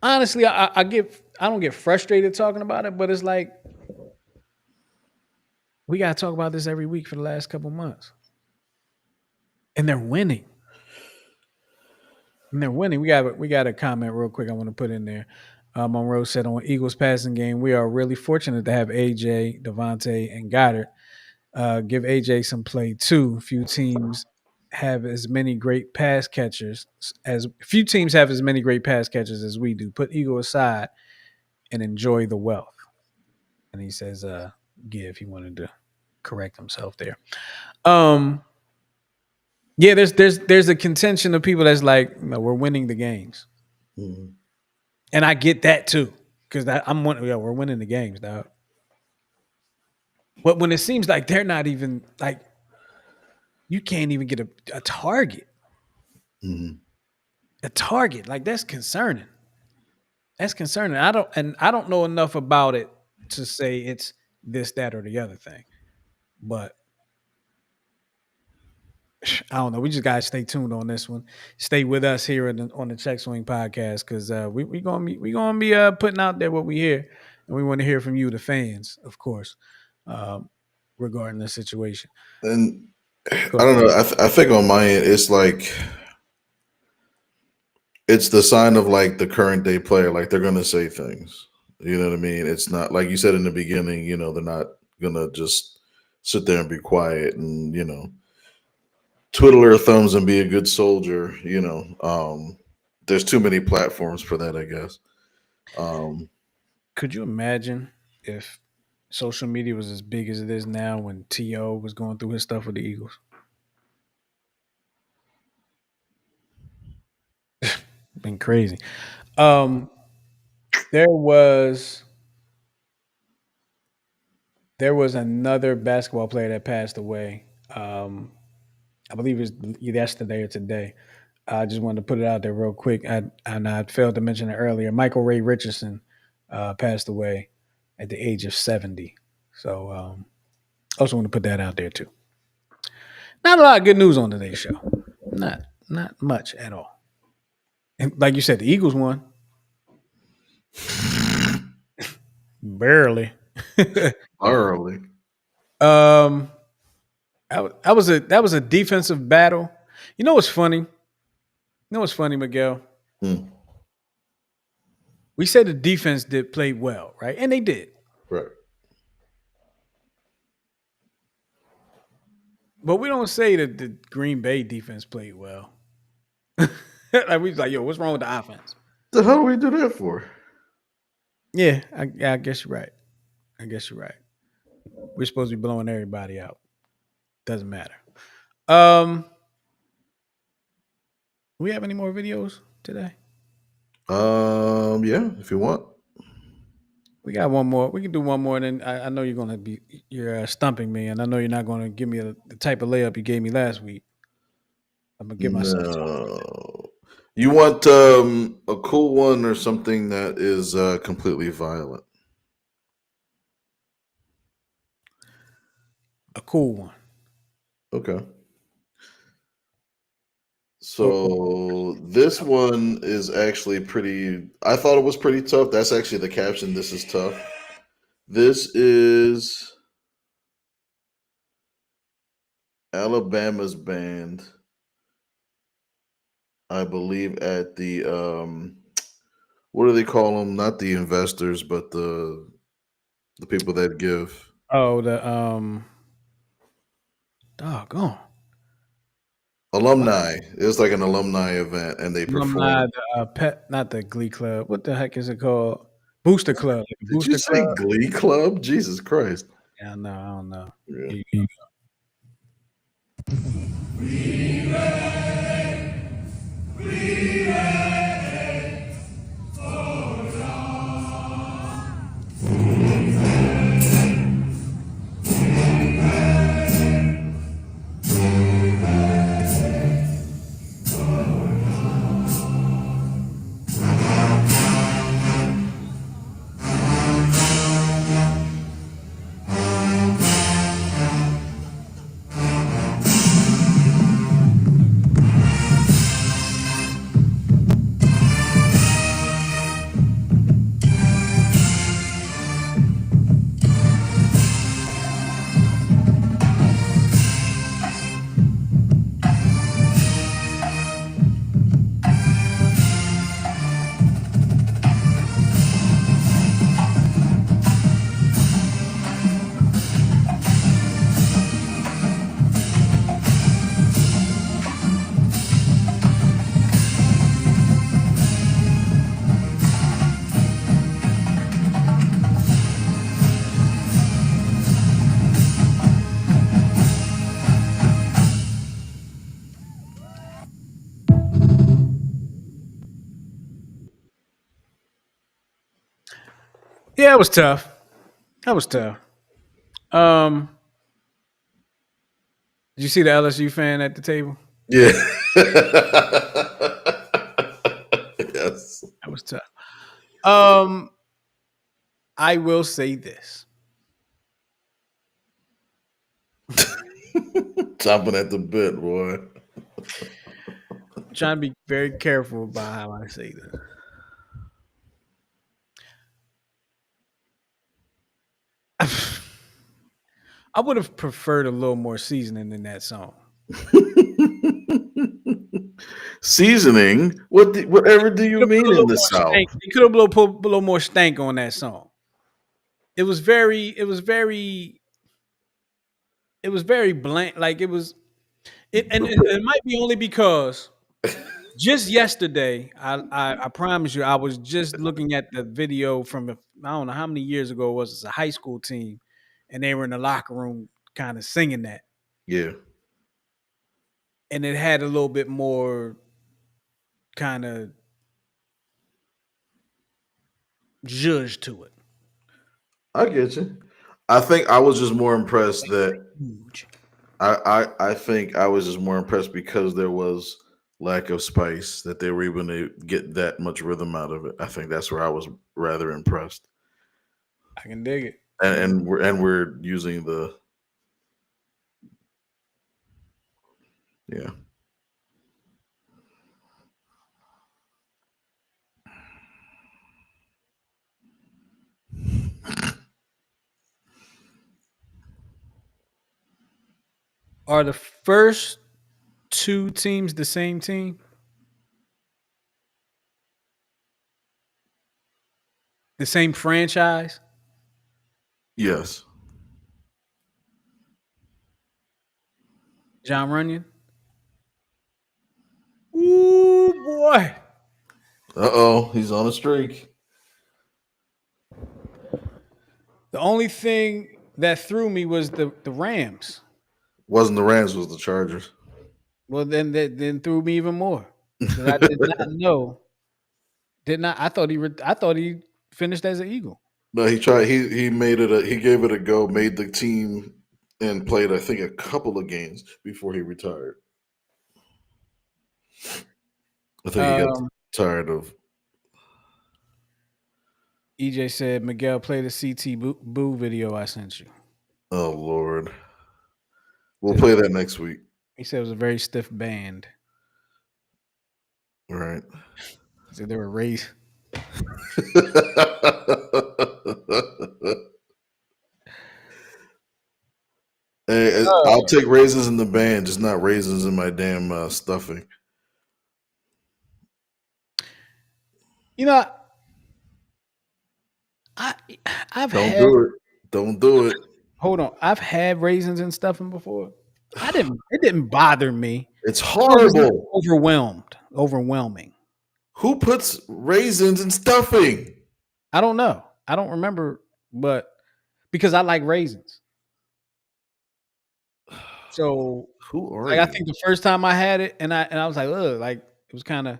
Speaker 1: honestly, I don't get frustrated talking about it, but it's like we gotta talk about this every week for the last couple months, and they're winning. And they're winning. We got a comment real quick. I want to put in there. Monroe said on Eagles passing game, we are really fortunate to have AJ, Devontae, and Goddard. Give AJ some play too. Have as many great pass catchers as few teams have as many great pass catchers as we do. Put ego aside and enjoy the wealth. And he says, give. He wanted to correct himself there. Um, yeah, there's a contention of people that's like, we're winning the games,
Speaker 3: Mhm.
Speaker 1: and I get that too because we're winning the games, dog. But when it seems like they're not even like you can't even get a target,
Speaker 3: Mhm.
Speaker 1: like that's concerning. That's concerning. I don't know enough about it to say it's this, that, or the other thing, but I don't know. We just gotta stay tuned on this one. Stay with us here on the Check Swing podcast because we gonna be putting out there what we hear, and we want to hear from you, the fans, of course, um, regarding the situation.
Speaker 3: And I
Speaker 1: Go
Speaker 3: don't
Speaker 1: ahead.
Speaker 3: know. I think on my end, it's the sign of like the current day player. Like they're gonna say things. You know what I mean? It's not like you said in the beginning. They're not gonna just sit there and be quiet and twiddle their thumbs and be a good soldier. There's too many platforms for that, I guess. Um,
Speaker 1: Could you imagine if social media was as big as it is now when To was going through his stuff with the Eagles? Been crazy. Um, there was there was another basketball player that passed away. I believe it was yesterday or today. I just wanted to put it out there real quick. I failed to mention it earlier. Michael Ray Richardson passed away at the age of 70. So also want to put that out there too. Not a lot of good news on today's show. Not much at all. And like you said, the Eagles won. Barely.
Speaker 3: Early.
Speaker 1: um that was a defensive battle. You know what's funny? Miguel?
Speaker 3: Hmm.
Speaker 1: We said the defense did play well, right? And they did.
Speaker 3: Right.
Speaker 1: But we don't say that the Green Bay defense played well. Like we was like, yo, what's wrong with the offense?
Speaker 3: The hell do we do that for?
Speaker 1: Yeah, I guess you're right. We're supposed to be blowing everybody out. Doesn't matter. We have any more videos today?
Speaker 3: Yeah, if you want.
Speaker 1: We got one more. We can do one more, and then I know you're stumping me, and I know you're not gonna give me the type of layup you gave me last week. I'm gonna give myself time.
Speaker 3: No. You want a cool one or something that is completely violent?
Speaker 1: A cool one.
Speaker 3: Okay. So this one is actually pretty. I thought it was pretty tough. That's actually the caption. This is tough. This is Alabama's band, I believe, at the what do they call them? Not the investors, but the people that give.
Speaker 1: Oh, the doggone
Speaker 3: Alumni. It was like an alumni event, and they
Speaker 1: alumni,
Speaker 3: performed.
Speaker 1: not the Glee Club. What the heck is it called? Booster Club. Like a
Speaker 3: Did you
Speaker 1: Booster
Speaker 3: say
Speaker 1: Club.
Speaker 3: Glee Club? Jesus Christ!
Speaker 1: Yeah, no, I don't know.
Speaker 3: Yeah.
Speaker 1: You- Yeah, it was tough. That was tough. Um, did you see the LSU fan at the table?
Speaker 3: Yeah. Yes.
Speaker 1: That was tough. Um, I will say this.
Speaker 3: Chomping at the bit, boy.
Speaker 1: I'm trying to be very careful about how I say this. I would have preferred a little more seasoning in that song.
Speaker 3: Seasoning? Whatever do you
Speaker 1: Could have put
Speaker 3: mean
Speaker 1: a
Speaker 3: in
Speaker 1: little
Speaker 3: the
Speaker 1: more
Speaker 3: South?
Speaker 1: stank. They could have put a little more stank on that song. It was very blank. Like and it might be only because just yesterday, I promise you, I was just looking at the video from I don't know how many years ago it was. It's a high school team, and they were in the locker room kind of singing that,
Speaker 3: Yeah.
Speaker 1: and it had a little bit more kind of zhuzh to it.
Speaker 3: I get you. I think I was just more impressed that
Speaker 1: Huge.
Speaker 3: I think I was just more impressed because there was lack of spice that they were able to get that much rhythm out of it. I think that's where I was rather impressed.
Speaker 1: I can dig it.
Speaker 3: and we're using the yeah.
Speaker 1: Are the first two teams the same team? The same franchise?
Speaker 3: Yes.
Speaker 1: John Runyon? Ooh, boy.
Speaker 3: He's on a streak.
Speaker 1: The only thing that threw me was the Rams.
Speaker 3: Wasn't the Rams, was the Chargers.
Speaker 1: Well, then that then threw me even more because I did not know. Did not. I thought he finished as an Eagle.
Speaker 3: No, he tried. He made it. He gave it a go. Made the team and played, I think, a couple of games before he retired. I think he got tired of.
Speaker 1: EJ said, Miguel, play the CT Boo video I sent you.
Speaker 3: Oh Lord, we'll play that next week.
Speaker 1: He said it was a very stiff band.
Speaker 3: All right.
Speaker 1: He said they were raised.
Speaker 3: Hey, I'll take raisins in the band, just not raisins in my damn stuffing.
Speaker 1: You know, I've
Speaker 3: Don't
Speaker 1: had.
Speaker 3: do it. Don't do it.
Speaker 1: Hold on, I've had raisins and stuffing before. It didn't bother me.
Speaker 3: It's
Speaker 1: It was not
Speaker 3: horrible.
Speaker 1: overwhelming.
Speaker 3: Who puts raisins in stuffing?
Speaker 1: I don't know. I don't remember, but because I like raisins. So
Speaker 3: Who are
Speaker 1: like
Speaker 3: you?
Speaker 1: I think the first time I had it, and I was like, ugh, like it was kind of.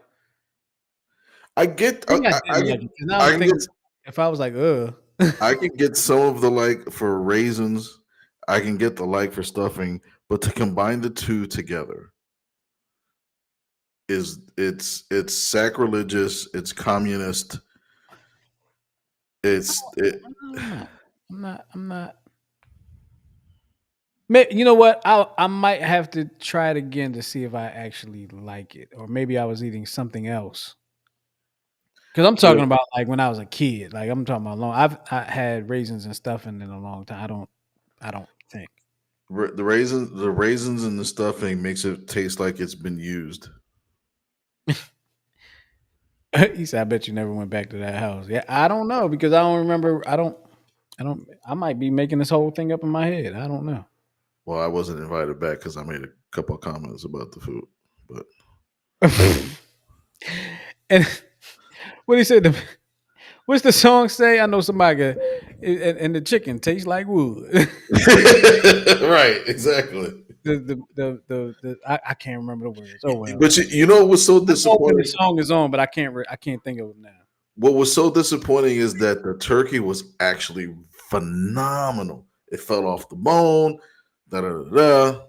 Speaker 3: I get.
Speaker 1: I didn't
Speaker 3: I
Speaker 1: like it, 'cause now I'm
Speaker 3: can
Speaker 1: thinking
Speaker 3: get.
Speaker 1: if I was like, ugh,
Speaker 3: I can get some of the like for raisins. I can get the like for stuffing, but to combine the two together is it's sacrilegious. It's communist. It's it.
Speaker 1: I'm not. You know what? I might have to try it again to see if I actually like it, or maybe I was eating something else. Because I'm talking about like when I was a kid. Like I'm talking about long. I had raisins and stuffing in a long time. I don't think.
Speaker 3: The raisins and the stuffing makes it taste like it's been used.
Speaker 1: He said, "I bet you never went back to that house." Yeah, I don't know because I don't remember. I don't. I might be making this whole thing up in my head. I don't know.
Speaker 3: Well, I wasn't invited back because I made a couple of comments about the food, but
Speaker 1: And what he said, what's the song say? I know somebody got, and the chicken tastes like wood.
Speaker 3: right, exactly.
Speaker 1: I can't remember the words. Oh well.
Speaker 3: But you know what's so
Speaker 1: I know when
Speaker 3: disappointing?
Speaker 1: the song is on, but I can't think of it now.
Speaker 3: What was so disappointing is that the turkey was actually phenomenal. It fell off the bone, da da da da.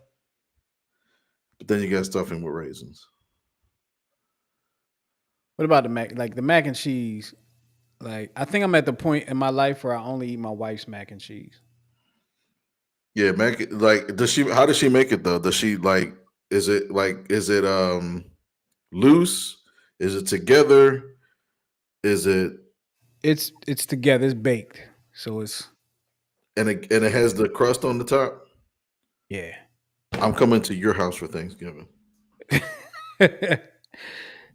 Speaker 3: But then you got stuffing with raisins.
Speaker 1: What about the mac? Like the mac and cheese. Like I think I'm at the point in my life where I only eat my wife's mac and cheese.
Speaker 3: Yeah, mac. Like, does she? How does she make it though? Does she like? Is it loose? Is it together? Is it
Speaker 1: It's together. It's baked, so it's
Speaker 3: and it has the crust on the top?
Speaker 1: yeah.
Speaker 3: I'm coming to your house for Thanksgiving.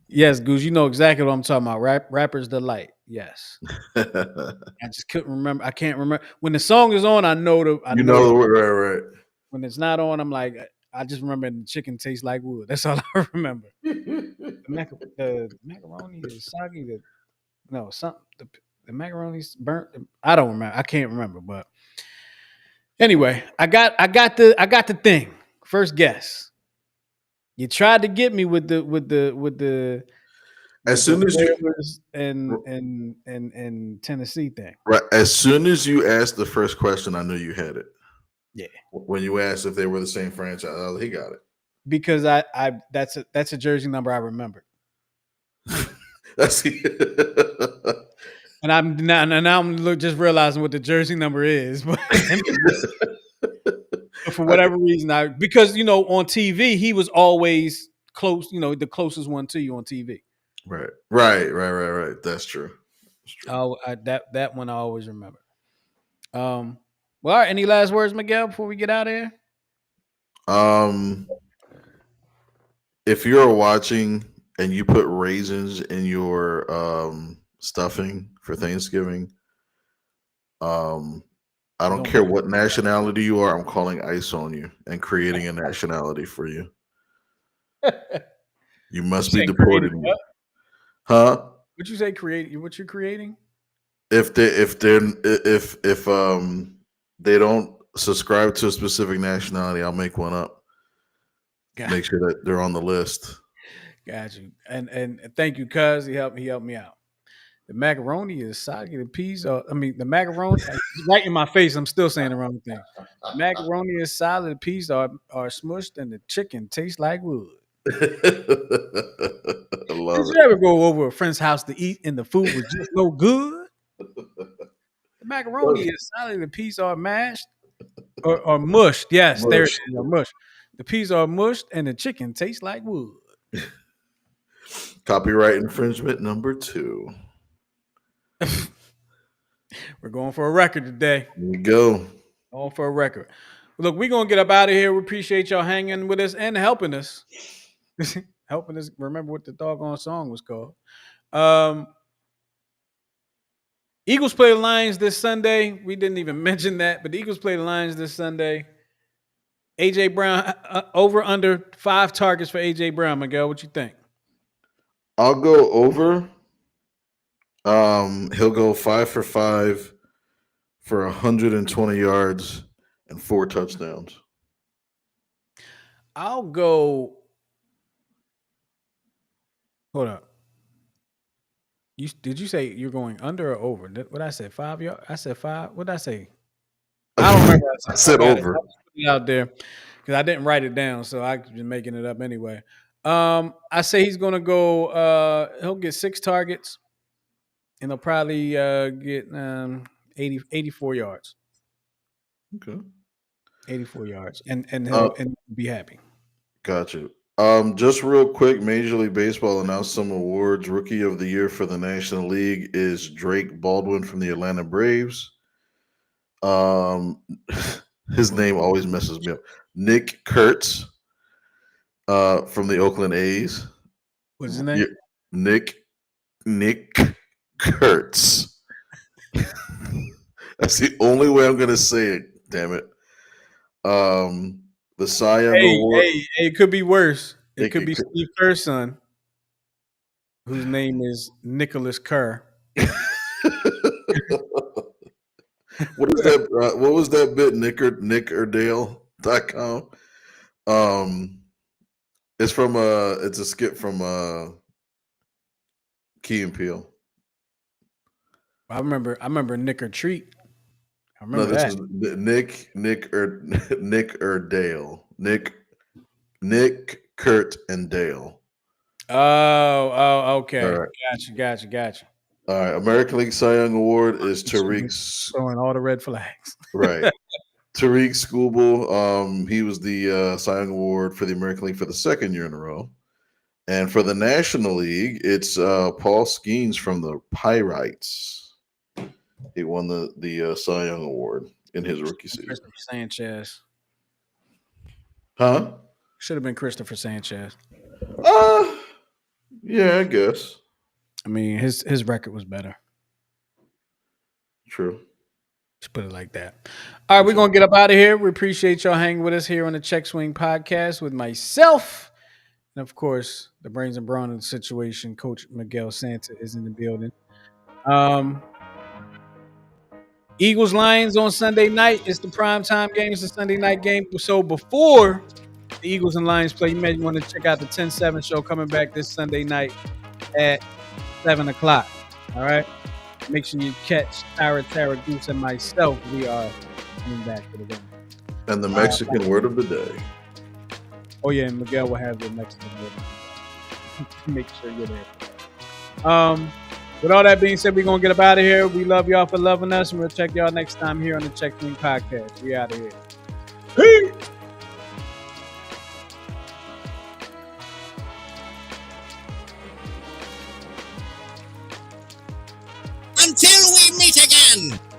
Speaker 1: Yes, Goose, you know exactly what I'm talking about. Rapper's Delight. Yes.
Speaker 3: You
Speaker 1: I just couldn't remember. I can't remember. When the song is on, I know
Speaker 3: know the word, right?
Speaker 1: when it's not on, I'm like, I just remember the chicken tastes like wood. That's all I remember. The macaroni is soggy. The macaroni's burnt. I don't remember. I can't remember. But anyway, I got the thing. First guess. You tried to get me with the
Speaker 3: As soon as you
Speaker 1: Oilers and Tennessee thing.
Speaker 3: right, as soon as you asked the first question, I knew you had it.
Speaker 1: Yeah.
Speaker 3: When you asked if they were the same franchise, he got it.
Speaker 1: Because that's a jersey number I remember.
Speaker 3: That's
Speaker 1: And now I'm just realizing what the jersey number is. But for whatever reason, because on TV he was always close. The closest one to you on TV.
Speaker 3: Right. That's true.
Speaker 1: Oh, that one I always remember. Well, all right. Any last words, Miguel, before we get out of here?
Speaker 3: If you're watching and you put raisins in your stuffing for Thanksgiving, I don't care what nationality you are. I'm calling ICE on you and creating a nationality for you. You must be deported. Huh?
Speaker 1: What you say? Create what you're creating?
Speaker 3: If they don't subscribe to a specific nationality, I'll make one up. Make sure that they're on the list.
Speaker 1: Got you. And thank you, cuz he helped me out. The macaroni is soggy. The peas are. The macaroni right in my face. I'm still saying the wrong thing. The macaroni is solid. The peas are smushed, and the chicken tastes like wood.
Speaker 3: I love
Speaker 1: Did you ever go over a friend's house to eat and the food was just no good? The macaroni is solid. The peas are mashed or mushed. Yes, there it is. Mushed. The peas are mushed, and the chicken tastes like wood.
Speaker 3: Copyright infringement number 2.
Speaker 1: We're going for a record today.
Speaker 3: Here we go.
Speaker 1: Going for a record. Look, we're going to get up out of here. We appreciate y'all hanging with us and helping us. Helping us remember what the doggone song was called. Eagles play the Lions this Sunday. We didn't even mention that, but the Eagles play the Lions this Sunday. AJ Brown, over under 5 targets for AJ Brown. Miguel, what you think?
Speaker 3: I'll go over. He'll go 5 for 5 for 120 yards and 4 touchdowns.
Speaker 1: I'll go. Hold up. Did you say you're going under or over? What I said, 5 yards? I said 5. What did I say? I don't remember.
Speaker 3: I said over.
Speaker 1: I just put it out there because I didn't write it down, so I've been making it up anyway. I say he's going to go. He'll get 6 targets, and he'll probably get 84 yards.
Speaker 3: Okay.
Speaker 1: 84 yards, and he'll be happy.
Speaker 3: Gotcha. Just real quick, Major League Baseball announced some awards. Rookie of the Year for the National League is Drake Baldwin from the Atlanta Braves. His name always messes me up. Nick Kurtz from the Oakland A's.
Speaker 1: What's his name?
Speaker 3: Nick Kurtz. That's the only way I'm gonna say it. Damn it. The Cy Young Award.
Speaker 1: Hey, it could be worse. It could be Steve Kerr's son, whose name is Nicholas Kerr.
Speaker 3: What is that? What was that bit? Nickerdale.com. It's from it's a skit from Key and Peele.
Speaker 1: I remember Nick or Treat. I remember
Speaker 3: this
Speaker 1: that.
Speaker 3: is Nick Dale. Nick, Kurt, and Dale.
Speaker 1: Oh, okay.
Speaker 3: All right.
Speaker 1: Gotcha.
Speaker 3: All right. American League Cy Young Award is Tariq.
Speaker 1: Throwing all the red flags.
Speaker 3: Right. Tariq Skubal. He was the Cy Young Award for the American League for the 2nd year in a row. And for the National League, it's Paul Skeens from the Pirates. He won the Cy Young Award in his rookie season.
Speaker 1: Christopher Sanchez.
Speaker 3: Huh?
Speaker 1: Should have been Christopher Sanchez.
Speaker 3: Yeah, I guess.
Speaker 1: I mean, his record was better.
Speaker 3: True.
Speaker 1: Just put it like that. All right, we're going to get up out of here. We appreciate y'all hanging with us here on the Check Swing Podcast with myself. And, of course, the brains and brawn of the situation, Coach Miguel Santa is in the building. Eagles Lions on Sunday night. It's the primetime game. It's the Sunday night game. So before the Eagles and Lions play, you may want to check out the 10-7 show coming back this Sunday night at 7 o'clock. All right? Make sure you catch Tara Goose and myself. We are coming back for the game.
Speaker 3: And the Mexican word of the day.
Speaker 1: Oh, yeah, and Miguel will have the Mexican word of the day. Make sure you're there. With all that being said, we're going to get up out of here. We love y'all for loving us, and we'll check y'all next time here on the Check Link Podcast. We out of here. Peace.
Speaker 7: Until we meet again.